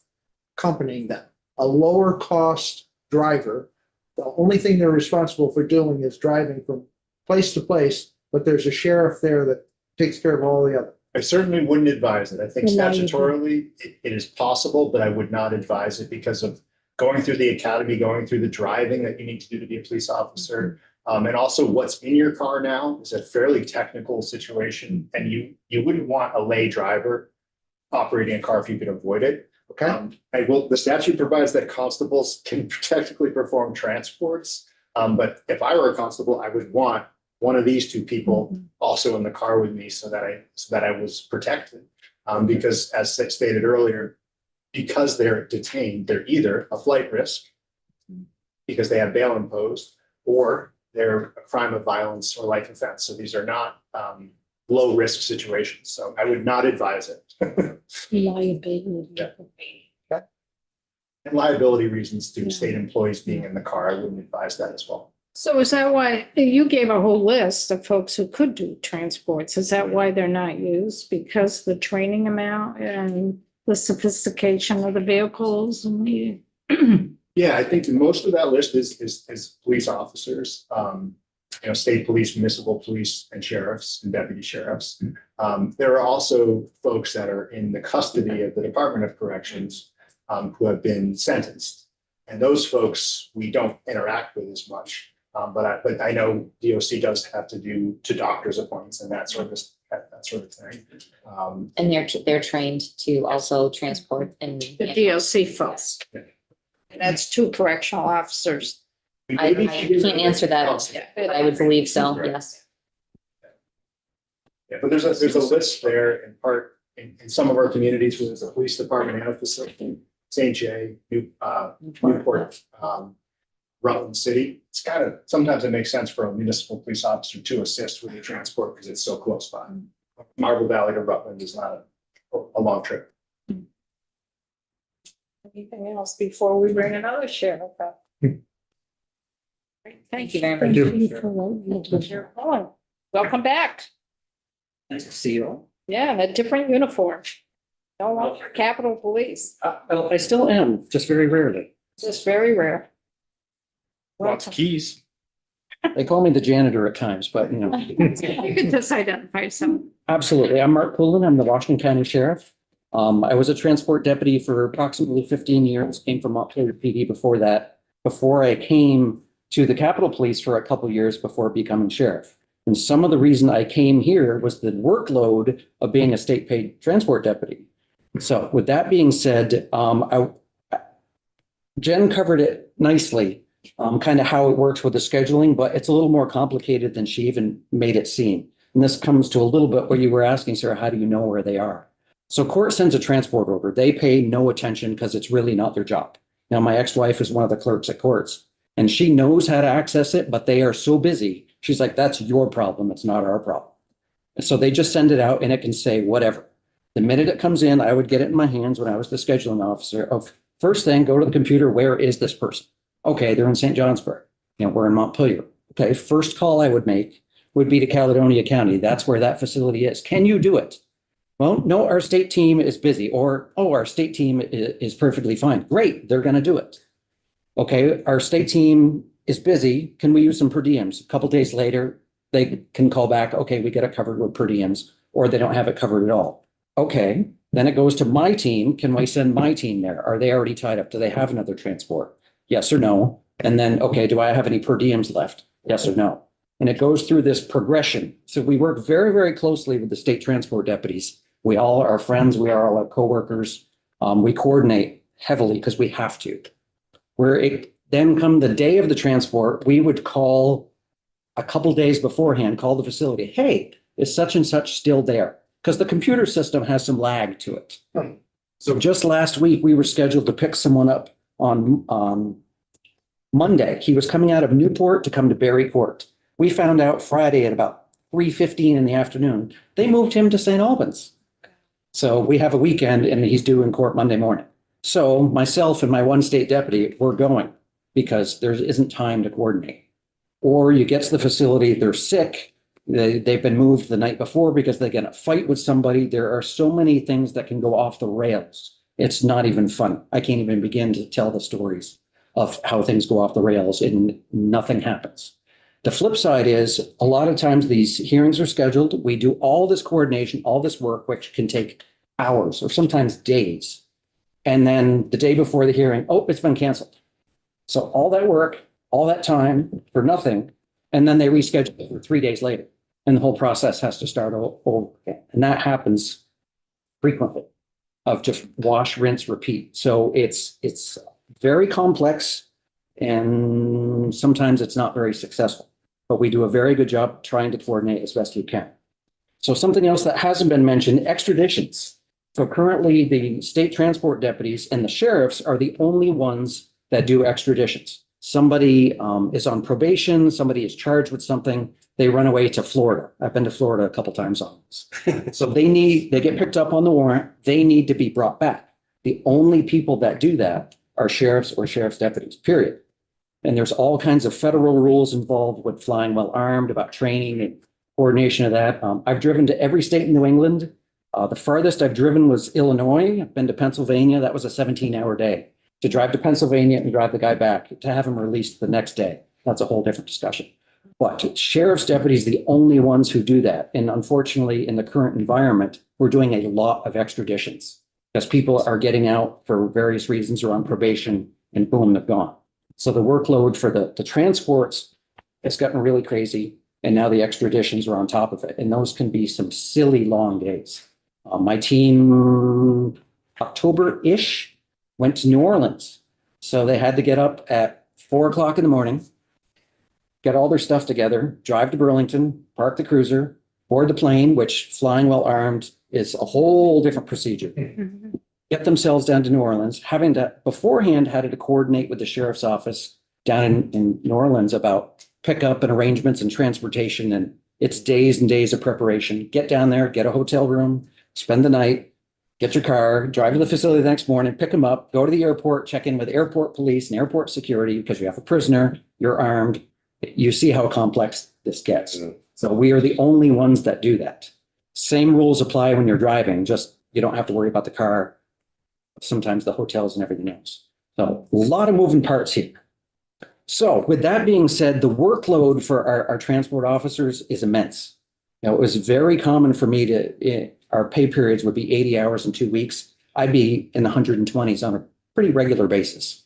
H: accompanying them? A lower cost driver, the only thing they're responsible for doing is driving from place to place, but there's a sheriff there that takes care of all the other.
D: I certainly wouldn't advise it. I think
C: Reliable.
D: statutorily it is possible, but I would not advise it because of going through the academy, going through the driving that you need to do to be a police officer. And also what's in your car now is a fairly technical situation and you wouldn't want a lay driver operating a car if you could avoid it.
H: Okay.
D: The statute provides that constables can technically perform transports. But if I were a constable, I would want one of these two people also in the car with me so that I was protected. Because as stated earlier, because they're detained, they're either a flight risk because they have bail imposed, or they're a crime of violence or life offense. So these are not low risk situations. So I would not advise it.
C: Liability.
D: Yeah. And liability reasons to state employees being in the car, I wouldn't advise that as well.
B: So is that why you gave a whole list of folks who could do transports? Is that why they're not used? Because the training amount and the sophistication of the vehicles and the
D: Yeah, I think most of that list is police officers, state police, municipal police, and sheriffs and deputy sheriffs. There are also folks that are in the custody of the Department of Corrections who have been sentenced. And those folks we don't interact with as much. But I know DOC does have to do to doctor's appointments and that sort of thing.
G: And they're trained to also transport and.
B: the DOC folks.
D: Yeah.
B: And that's two correctional officers.
G: I can't answer that, but I would believe so, yes.
D: Yeah, but there's a list there in part in some of our communities where there's a police department and a facility, St. J, Newport, Rutland City. It's sometimes it makes sense for a municipal police officer to assist with the transport because it's so close by. Marble Valley to Rutland is not a long trip.
B: Anything else before we bring another sheriff up?
G: Thank you very much.
E: Thank you.
C: Thank you for what you did.
B: You're on. Welcome back.
K: Nice to see you all.
B: Yeah, in a different uniform. No longer Capitol Police.
K: Well, I still am, just very rarely.
B: Just very rare.
A: Lots of keys.
K: They call me the janitor at times, but
B: You could just identify some.
K: absolutely. I'm Mark Poulin. I'm the Washington County Sheriff. I was a transport deputy for approximately 15 years, came from Montpelier PD before that, before I came to the Capitol Police for a couple of years before becoming sheriff. And some of the reason I came here was the workload of being a state paid transport deputy. So with that being said, Jen covered it nicely, kind of how it works with the scheduling, but it's a little more complicated than she even made it seem. And this comes to a little bit where you were asking, Sarah, how do you know where they are? So court sends a transport order. They pay no attention because it's really not their job. Now, my ex-wife is one of the clerks at courts and she knows how to access it, but they are so busy. She's like, that's your problem. It's not our problem. And so they just send it out and it can say whatever. The minute it comes in, I would get it in my hands when I was the scheduling officer of first thing, go to the computer. Where is this person? Okay, they're in St. Johnsburg. We're in Montpelier. Okay, first call I would make would be to Caledonia County. That's where that facility is. Can you do it? Well, no, our state team is busy, or, oh, our state team is perfectly fine. Great, they're going to do it. Okay, our state team is busy. Can we use some per diems? A couple days later, they can call back, okay, we get it covered with per diems, or they don't have it covered at all. Okay, then it goes to my team. Can we send my team there? Are they already tied up? Do they have another transport? Yes or no? And then, okay, do I have any per diems left? Yes or no? And it goes through this progression. So we work very, very closely with the state transport deputies. We all are friends. We are all our coworkers. We coordinate heavily because we have to. Where it then come the day of the transport, we would call a couple days beforehand, call the facility. Hey, is such and such still there? Because the computer system has some lag to it. So just last week, we were scheduled to pick someone up on Monday. He was coming out of Newport to come to Barry Court. We found out Friday at about 3:15 in the afternoon, they moved him to St. Albans. So we have a weekend and he's due in court Monday morning. So myself and my one state deputy, we're going because there isn't time to coordinate. Or you get to the facility, they're sick. They've been moved the night before because they get in a fight with somebody. There are so many things that can go off the rails. It's not even fun. I can't even begin to tell the stories of how things go off the rails and nothing happens. The flip side is a lot of times these hearings are scheduled. We do all this coordination, all this work, which can take hours or sometimes days. And then the day before the hearing, oh, it's been canceled. So all that work, all that time for nothing. And then they reschedule it for 3 days later. And the whole process has to start over again. And that happens frequently of just wash, rinse, repeat. So it's very complex and sometimes it's not very successful, but we do a very good job trying to coordinate as best you can. So something else that hasn't been mentioned, extraditions. So currently the state transport deputies and the sheriffs are the only ones that do extraditions. Somebody is on probation, somebody is charged with something, they run away to Florida. I've been to Florida a couple times on this. So they get picked up on the warrant, they need to be brought back. The only people that do that are sheriffs or sheriff's deputies, period. And there's all kinds of federal rules involved with flying while armed, about training and coordination of that. I've driven to every state in New England. The farthest I've driven was Illinois. I've been to Pennsylvania. That was a 17-hour day. To drive to Pennsylvania and drive the guy back, to have him released the next day. That's a whole different discussion. But sheriff's deputies are the only ones who do that. And unfortunately, in the current environment, we're doing a lot of extraditions because people are getting out for various reasons or on probation and boom, they're gone. So the workload for the transports has gotten really crazy. And now the extraditions are on top of it. And those can be some silly long days. My team, October-ish, went to New Orleans. So they had to get up at 4:00 in the morning, get all their stuff together, drive to Burlington, park the cruiser, board the plane, which flying while armed is a whole different procedure. Get themselves down to New Orleans, having to beforehand had to coordinate with the sheriff's office down in New Orleans about pickup and arrangements and transportation. And it's days and days of preparation. Get down there, get a hotel room, spend the night, get your car, drive to the facility the next morning, pick them up, go to the airport, check in with airport police and airport security because you have a prisoner, you're armed. You see how complex this gets. So we are the only ones that do that. Same rules apply when you're driving, just you don't have to worry about the car, sometimes the hotels and everything else. So a lot of moving parts here. So with that being said, the workload for our transport officers is immense. Now, it was very common for me our pay periods would be 80 hours in 2 weeks. I'd be in the 120s on a pretty regular basis.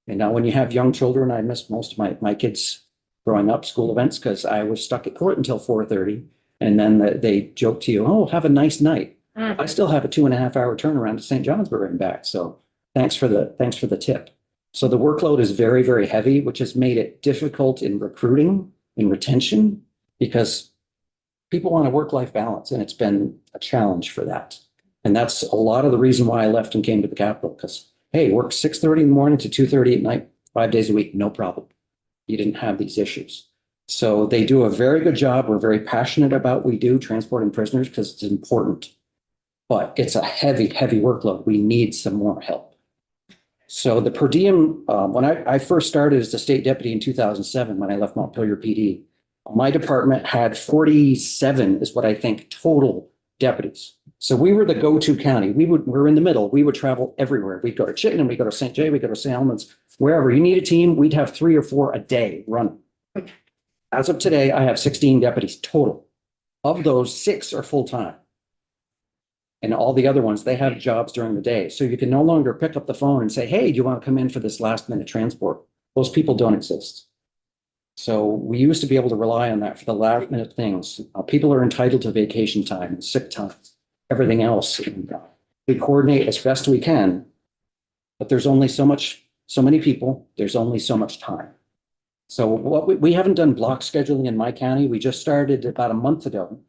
K: And now when you have young children, I missed most of my kids growing up school events because I was stuck at court until 4:30. And then they joke to you, oh, have a nice night. I still have a 2.5-hour turnaround to St. Johnsburg and back. So thanks for the tip. So the workload is very, very heavy, which has made it difficult in recruiting and retention because people want a work-life balance, and it's been a challenge for that. And that's a lot of the reason why I left and came to the Capitol, because, hey, work 6:30 in the morning to 2:30 at night, 5 days a week, no problem. You didn't have these issues. So they do a very good job. We're very passionate about what we do, transporting prisoners, because it's important. But it's a heavy, heavy workload. We need some more help. So the per diem, when I first started as a state deputy in 2007, when I left Montpelier PD, my department had 47 is what I think total deputies. So we were the go-to county. We're in the middle. We would travel everywhere. We'd go to Chittenden, we'd go to St. Jay, we'd go to St. Helens, wherever you need a team, we'd have 3 or 4 a day running. As of today, I have 16 deputies total. Of those, 6 are full-time. And all the other ones, they have jobs during the day. So you can no longer pick up the phone and say, hey, do you want to come in for this last minute transport? Those people don't exist. So we used to be able to rely on that for the last minute things. People are entitled to vacation time and sick time, everything else. And, we coordinate as best we can, but there's only so many people, there's only so much time. So what we haven't done block scheduling in my county. We just started about a month ago.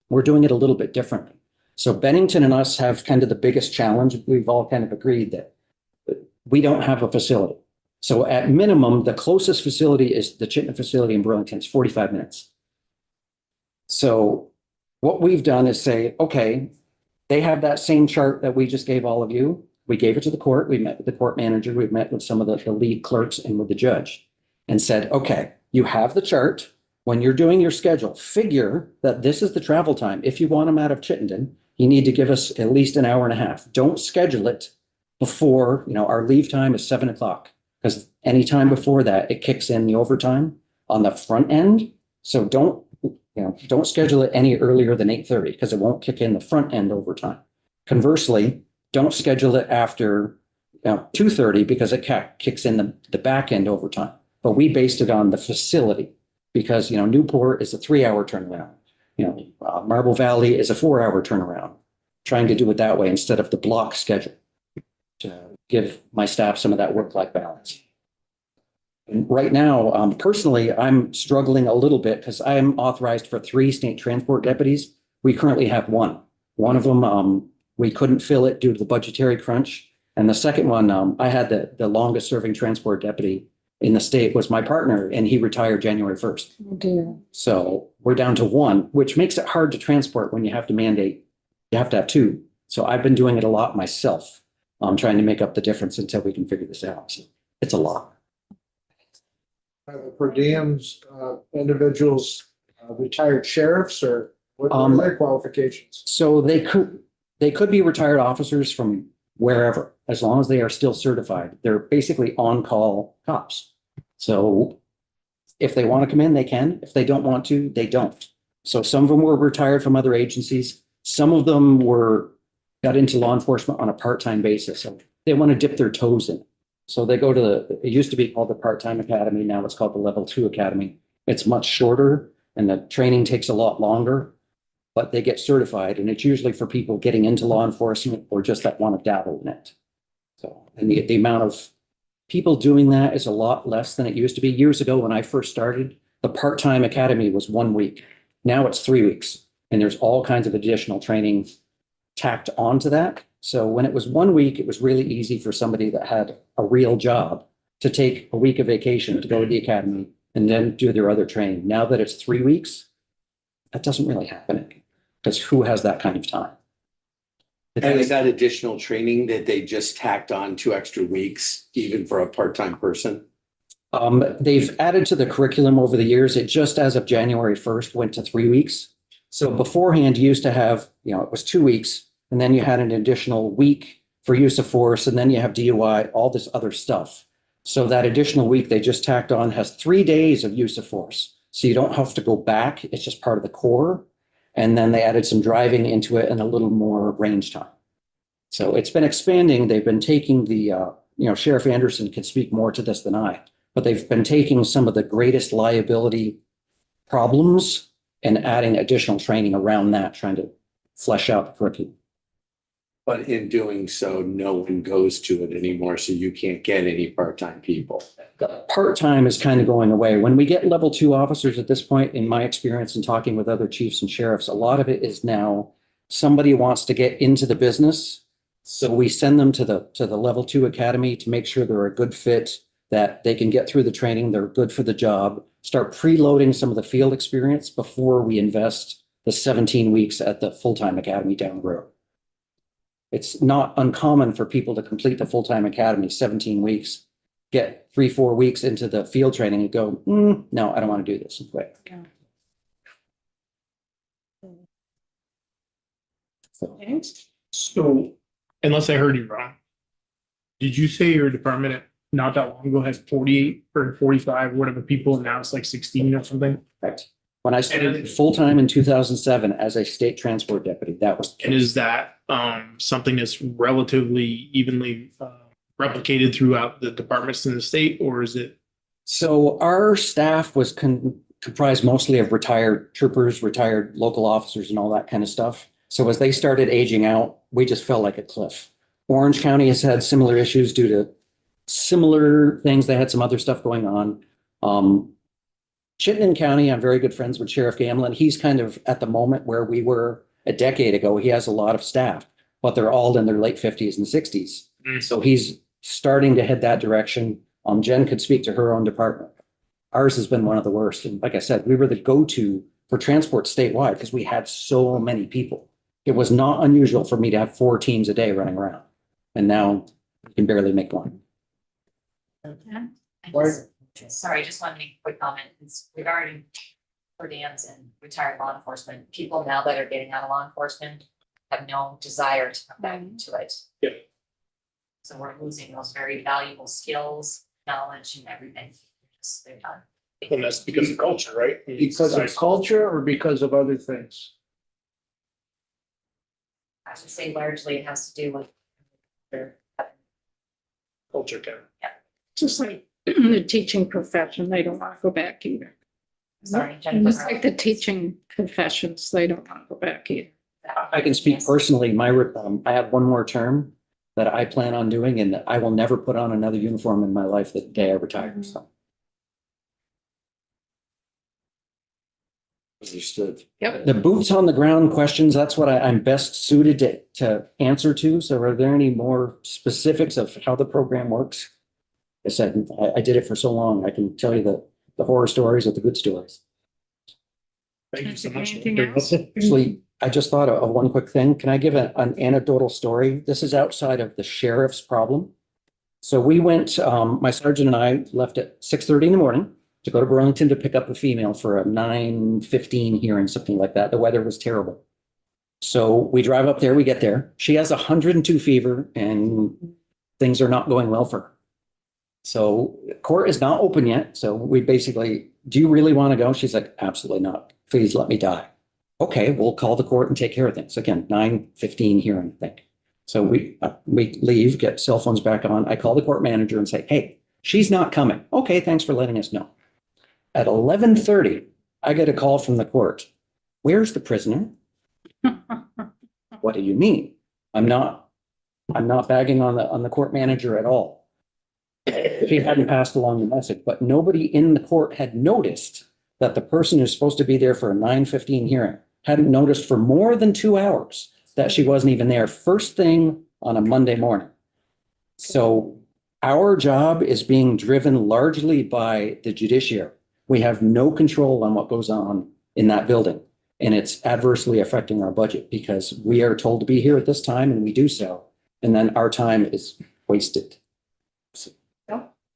K: We're doing it a little bit differently. So Bennington and us have kind of the biggest challenge. We've all kind of agreed that we don't have a facility. So at minimum, the closest facility is the Chittenden facility in Burlington. It's 45 minutes. So what we've done is say, okay, they have that same chart that we just gave all of you. We gave it to the court. We met with the court manager. We met with some of the lead clerks and with the judge and said, okay, you have the chart. When you're doing your schedule, figure that this is the travel time. If you want them out of Chittenden, you need to give us at least an hour and a half. Don't schedule it before, our leave time is 7 o'clock. Because anytime before that, it kicks in the overtime on the front end. So don't schedule it any earlier than 8:30 because it won't kick in the front end overtime. Conversely, don't schedule it after 2:30 because it kicks in the back end overtime. But we based it on the facility because, Newport is a 3-hour turnaround. Marble Valley is a 4-hour turnaround. Trying to do it that way instead of the block schedule to give my staff some of that work-life balance. And right now, personally, I'm struggling a little bit because I am authorized for 3 state transport deputies. We currently have 1. One of them, we couldn't fill it due to the budgetary crunch. And the second one, I had the longest serving transport deputy in the state was my partner, and he retired January 1st.
C: Oh dear.
K: So we're down to 1, which makes it hard to transport when you have to mandate. You have to have 2. So I've been doing it a lot myself. I'm trying to make up the difference until we can figure this out. So it's a lot.
H: Are the per diems, individuals, retired sheriffs, or what are their qualifications?
K: So they could be retired officers from wherever, as long as they are still certified. They're basically on-call cops. So if they want to come in, they can. If they don't want to, they don't. So some of them were retired from other agencies. Some of them got into law enforcement on a part-time basis. So they want to dip their toes in. So they go to it used to be called the part-time academy. Now it's called the level 2 academy. It's much shorter and the training takes a lot longer, but they get certified. And it's usually for people getting into law enforcement or just that want to dabble in it. So, and the amount of people doing that is a lot less than it used to be. Years ago, when I first started, the part-time academy was 1 week. Now it's 3 weeks. And there's all kinds of additional training tacked onto that. So when it was 1 week, it was really easy for somebody that had a real job to take a week of vacation to go to the academy and then do their other training. Now that it's 3 weeks, that doesn't really happen because who has that kind of time?
J: And is that additional training that they just tacked on 2 extra weeks, even for a part-time person?
K: They've added to the curriculum over the years. It just as of January 1st went to 3 weeks. So beforehand, you used to have, it was 2 weeks, and then you had an additional week for use of force, and then you have DUI, all this other stuff. So that additional week they just tacked on has 3 days of use of force. So you don't have to go back. It's just part of the core. And then they added some driving into it and a little more range time. So it's been expanding. They've been taking Sheriff Anderson can speak more to this than I, but they've been taking some of the greatest liability problems and adding additional training around that, trying to flesh out the curriculum.
J: But in doing so, no one goes to it anymore, so you can't get any part-time people.
K: Part-time is kind of going away. When we get level 2 officers at this point, in my experience and talking with other chiefs and sheriffs, a lot of it is now somebody wants to get into the business. So we send them to the level 2 academy to make sure they're a good fit, that they can get through the training, they're good for the job, start preloading some of the field experience before we invest the 17 weeks at the full-time academy down the road. It's not uncommon for people to complete the full-time academy, 17 weeks, get 3-4 weeks into the field training and go, no, I don't want to do this, and quit.
L: So, unless I heard you wrong, did you say your department not that long ago has 48 or 45, whatever people, and now it's like 16 or something?
K: Correct. When I started full-time in 2007 as a state transport deputy, that was.
L: And is that something that's relatively evenly replicated throughout the departments in the state, or is it?
K: So our staff was comprised mostly of retired troopers, retired local officers, and all that kind of stuff. So as they started aging out, we just fell like a cliff. Orange County has had similar issues due to similar things. They had some other stuff going on. Chittenden County, I'm very good friends with Sheriff Gamlin. He's kind of at the moment where we were a decade ago. He has a lot of staff, but they're all in their late 50s and 60s. So he's starting to head that direction. Jen could speak to her own department. Ours has been one of the worst. And like I said, we were the go-to for transport statewide because we had so many people. It was not unusual for me to have 4 teams a day running around. And now you can barely make one.
M: Sorry, just want to make a quick comment. It's regarding per diems and retired law enforcement. People now that are getting out of law enforcement have no desire to come back into it.
L: Yeah.
M: So we're losing those very valuable skills, knowledge, and everything. Just they're done.
L: And that's because of culture, right?
H: Because of culture or because of other things?
M: I would say largely it has to do with their
L: Culture kind of.
B: Just like the teaching profession, they don't want to go back either.
M: Sorry,
B: And
M: Jennifer.
B: it's like the teaching professions, they don't want to go back either.
K: I can speak personally. I have one more term that I plan on doing, and I will never put on another uniform in my life the day I retire. So. Understood.
B: Yep.
K: The boots on the ground questions, that's what I'm best suited to answer to. So are there any more specifics of how the program works? I said, I did it for so long. I can tell you the horror stories or the good stories.
L: Thank you so much.
B: Anything else?
K: Actually, I just thought of one quick thing. Can I give an anecdotal story? This is outside of the sheriff's problem. So we went, my sergeant and I left at 6:30 in the morning to go to Burlington to pick up a female for a 9:15 hearing, something like that. The weather was terrible. So we drive up there, we get there. She has 102 fever and things are not going well for her. So court is not open yet. So we basically, do you really want to go? She's like, absolutely not. Please let me die. Okay, we'll call the court and take care of things. Again, 9:15 hearing thing. So we leave, get cell phones back on. I call the court manager and say, hey, she's not coming. Okay, thanks for letting us know. At 11:30, I get a call from the court. Where's the prisoner? What do you mean? I'm not bagging on the court manager at all. She hadn't passed along the message, but nobody in the court had noticed that the person who's supposed to be there for a 9:15 hearing hadn't noticed for more than 2 hours that she wasn't even there first thing on a Monday morning. So our job is being driven largely by the judiciary. We have no control on what goes on in that building. And it's adversely affecting our budget because we are told to be here at this time and we do so. And then our time is wasted.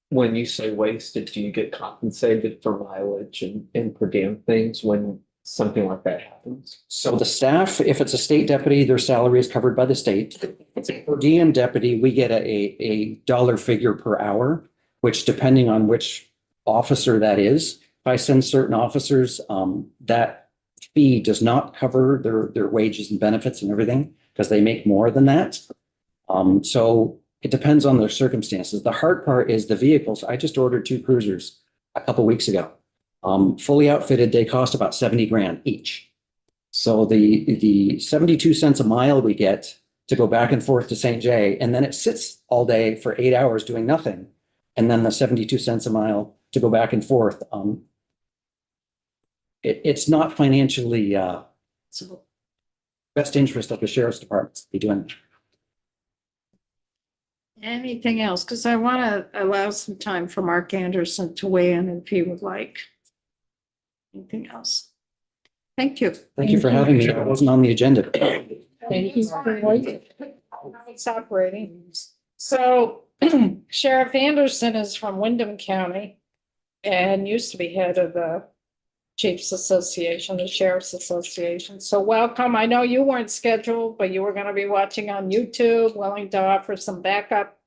I: When you say wasted, do you get compensated for mileage and per diem things when something like that happens?
K: So the staff, if it's a state deputy, their salary is covered by the state. If it's a per diem deputy, we get a dollar figure per hour, which depending on which officer that is, if I send certain officers, that fee does not cover their wages and benefits and everything because they make more than that. So it depends on their circumstances. The hard part is the vehicles. I just ordered 2 cruisers a couple weeks ago. Fully outfitted, they cost about 70 grand each. So the 72 cents a mile we get to go back and forth to St. Jay, and then it sits all day for 8 hours doing nothing. And then the 72 cents a mile to go back and forth. It's not financially best interest of the sheriff's department to be doing.
B: Anything else? Because I want to allow some time for Mark Anderson to weigh in if he would like. Anything else? Thank you.
K: Thank you for having me. I wasn't on the agenda.
C: Thank you for waiting.
B: It's operating. So Sheriff Anderson is from Wyndham County and used to be head of the Chiefs Association, the Sheriff's Association. So welcome. I know you weren't scheduled, but you were going to be watching on YouTube, willing to offer some backup.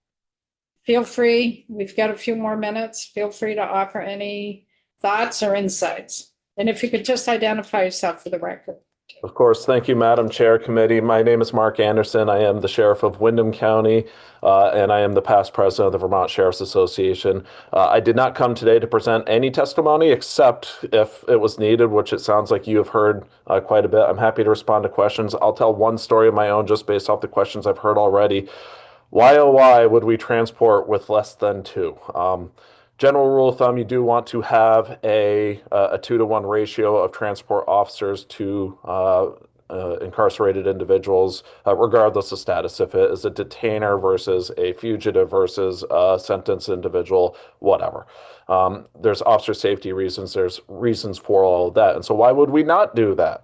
B: Feel free. We've got a few more minutes. Feel free to offer any thoughts or insights. And if you could just identify yourself for the record.
N: Of course. Thank you, Madam Chair Committee. My name is Mark Anderson. I am the Sheriff of Wyndham County, and I am the past president of the Vermont Sheriff's Association. I did not come today to present any testimony except if it was needed, which it sounds like you have heard quite a bit. I'm happy to respond to questions. I'll tell one story of my own just based off the questions I've heard already. Why, oh, why would we transport with less than two? General rule of thumb, you do want to have a 2-to-1 ratio of transport officers to incarcerated individuals, regardless of status. If it is a detainer versus a fugitive versus a sentenced individual, whatever. There's officer safety reasons. There's reasons for all of that. And so why would we not do that?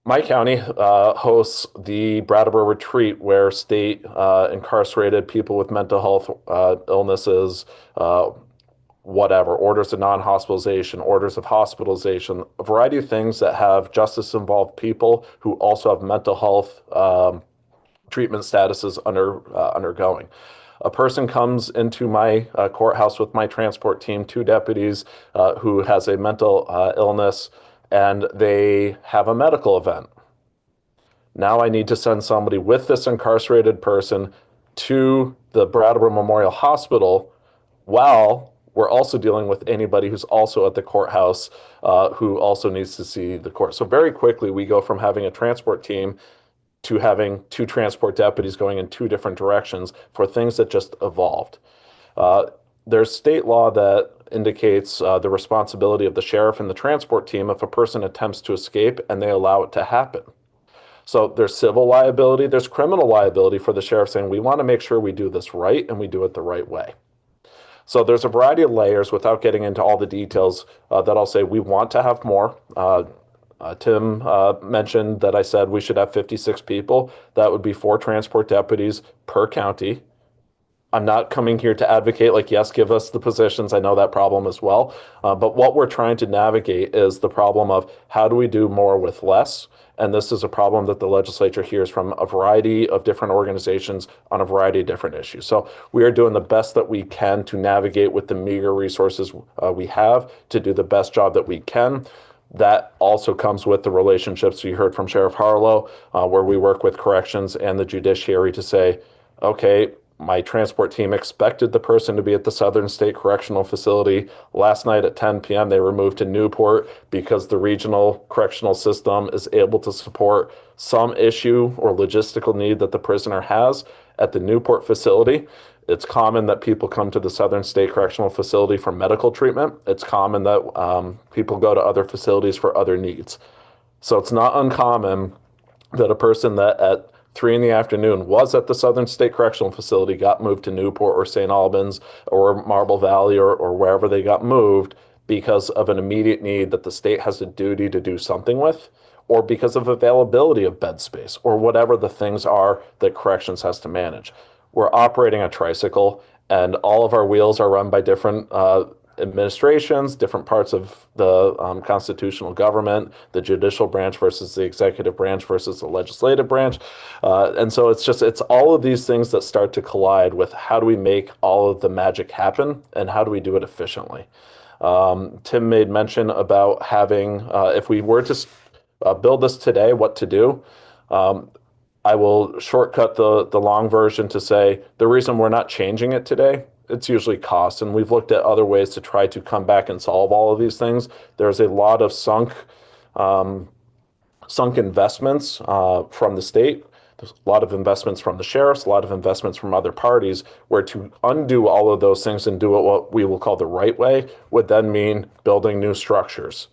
N: My county hosts the Brattleboro Retreat, where state incarcerated people with mental health illnesses, whatever, orders of non-hospitalization, orders of hospitalization, a variety of things that have justice-involved people who also have mental health treatment statuses undergoing. A person comes into my courthouse with my transport team, 2 deputies who has a mental illness, and they have a medical event. Now I need to send somebody with this incarcerated person to the Brattleboro Memorial Hospital while we're also dealing with anybody who's also at the courthouse who also needs to see the court. So very quickly, we go from having a transport team to having 2 transport deputies going in 2 different directions for things that just evolved. There's state law that indicates the responsibility of the sheriff and the transport team if a person attempts to escape and they allow it to happen. So there's civil liability, there's criminal liability for the sheriff saying, we want to make sure we do this right and we do it the right way. So there's a variety of layers without getting into all the details that I'll say we want to have more. Tim mentioned that I said we should have 56 people. That would be 4 transport deputies per county. I'm not coming here to advocate like, yes, give us the positions. I know that problem as well. But what we're trying to navigate is the problem of how do we do more with less? And this is a problem that the legislature hears from a variety of different organizations on a variety of different issues. So we are doing the best that we can to navigate with the meager resources we have to do the best job that we can. That also comes with the relationships you heard from Sheriff Harlow, where we work with corrections and the judiciary to say, okay, my transport team expected the person to be at the Southern State Correctional Facility. Last night at 10 p.m., they were moved to Newport because the regional correctional system is able to support some issue or logistical need that the prisoner has at the Newport facility. It's common that people come to the Southern State Correctional Facility for medical treatment. It's common that people go to other facilities for other needs. So it's not uncommon that a person that at 3 p.m. was at the Southern State Correctional Facility, got moved to Newport or St. Albans or Marble Valley or wherever they got moved because of an immediate need that the state has a duty to do something with, or because of availability of bed space, or whatever the things are that corrections has to manage. We're operating a tricycle, and all of our wheels are run by different administrations, different parts of the constitutional government, the judicial branch versus the executive branch versus the legislative branch. And so it's all of these things that start to collide with how do we make all of the magic happen and how do we do it efficiently. Tim made mention about having, if we were to build this today, what to do. I will shortcut the long version to say the reason we're not changing it today, it's usually cost. And we've looked at other ways to try to come back and solve all of these things. There's a lot of sunk investments from the state. There's a lot of investments from the sheriffs, a lot of investments from other parties, where to undo all of those things and do it what we will call the right way would then mean building new structures.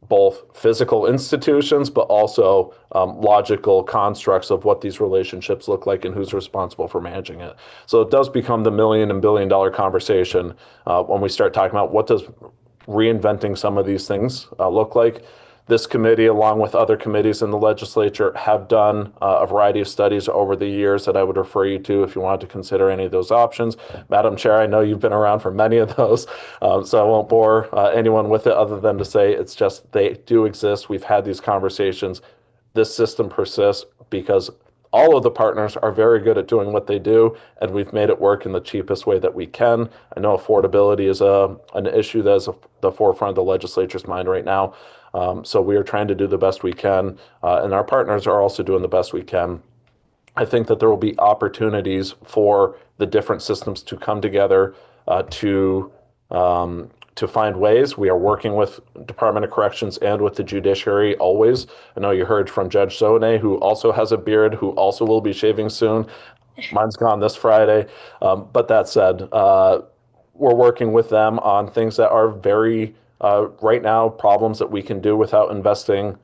N: both physical institutions, but also logical constructs of what these relationships look like and who's responsible for managing it. So it does become the million and billion dollar conversation when we start talking about what does reinventing some of these things look like. This committee, along with other committees in the legislature, have done a variety of studies over the years that I would refer you to if you wanted to consider any of those options. Madam Chair, I know you've been around for many of those, so I won't bore anyone with it other than to say it's just they do exist. We've had these conversations. This system persists because all of the partners are very good at doing what they do, and we've made it work in the cheapest way that we can. I know affordability is an issue that is at the forefront of the legislature's mind right now. So we are trying to do the best we can, and our partners are also doing the best we can. I think that there will be opportunities for the different systems to come together to find ways. We are working with Department of Corrections and with the judiciary always. I know you heard from Judge Zone, who also has a beard, who also will be shaving soon. Mine's gone this Friday. But that said, we're working with them on things that are very right now problems that we can do without investing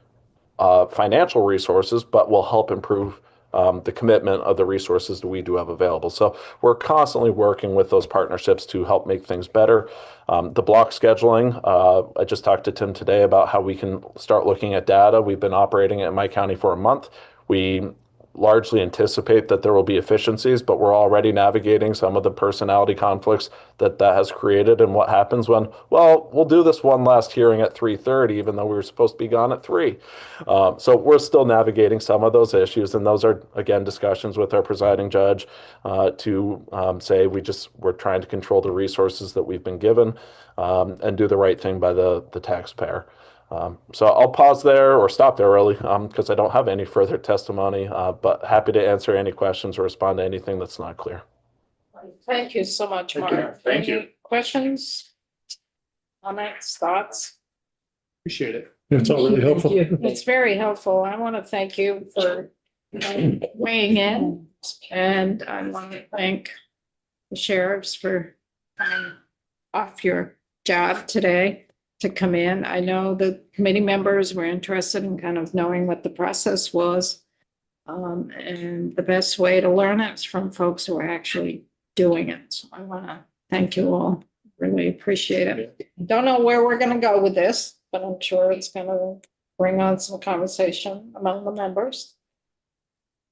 N: financial resources, but will help improve the commitment of the resources that we do have available. So we're constantly working with those partnerships to help make things better. The block scheduling, I just talked to Tim today about how we can start looking at data. We've been operating it in my county for a month. We largely anticipate that there will be efficiencies, but we're already navigating some of the personality conflicts that has created. And what happens when, well, we'll do this one last hearing at 3:30, even though we were supposed to be gone at 3. So we're still navigating some of those issues. And those are, again, discussions with our presiding judge to say we're trying to control the resources that we've been given and do the right thing by the taxpayer. So I'll pause there or stop there early because I don't have any further testimony, but happy to answer any questions or respond to anything that's not clear.
B: Thank you so much,
E: Thank you.
B: Mark.
E: Thank you.
B: Any questions? Comments, thoughts?
E: Appreciate it. It's all really helpful.
B: It's very helpful. I want to thank you for weighing in, and I want to thank the sheriffs for coming off your job today to come in. I know the committee members were interested in kind of knowing what the process was. And the best way to learn it is from folks who are actually doing it. So I want to thank you all. Really appreciate it. Don't know where we're going to go with this, but I'm sure it's going to bring on some conversation among the members.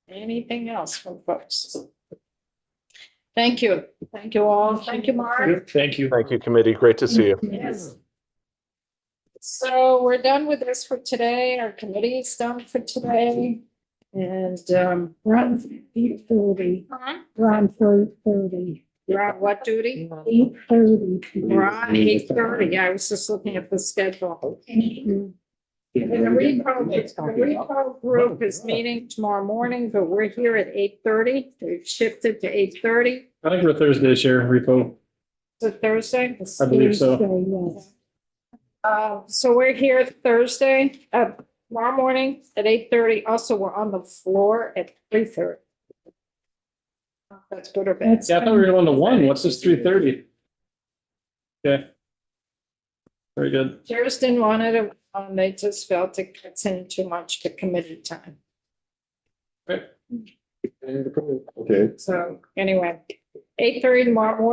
B: Anything else from folks? Thank you. Thank you all. Thank you, Mark.
E: Thank you.
N: Thank you, committee. Great to see you.
B: Yes. So we're done with this for today. Our committee is done for today. And
C: We're on 8:30. We're on 4:30.
B: you're on what duty?
C: 8:30.
B: We're on 8:30. I was just looking at the schedule. And the repro group is meeting tomorrow morning, but we're here at 8:30. We've shifted to 8:30.
L: I think we're Thursday, share repo.
B: Is it Thursday?
L: I believe so.
C: Thursday, yes.
B: So we're here Thursday, tomorrow morning at 8:30. Also, we're on the floor at 3:30. That's good or bad?
L: Yeah, I thought we were going to 1. What's this 3:30? Okay. Very good.
B: Chairs didn't want it, they just felt it gets in too much to committee time.
F: Okay.
B: So anyway, 8:30 tomorrow morning.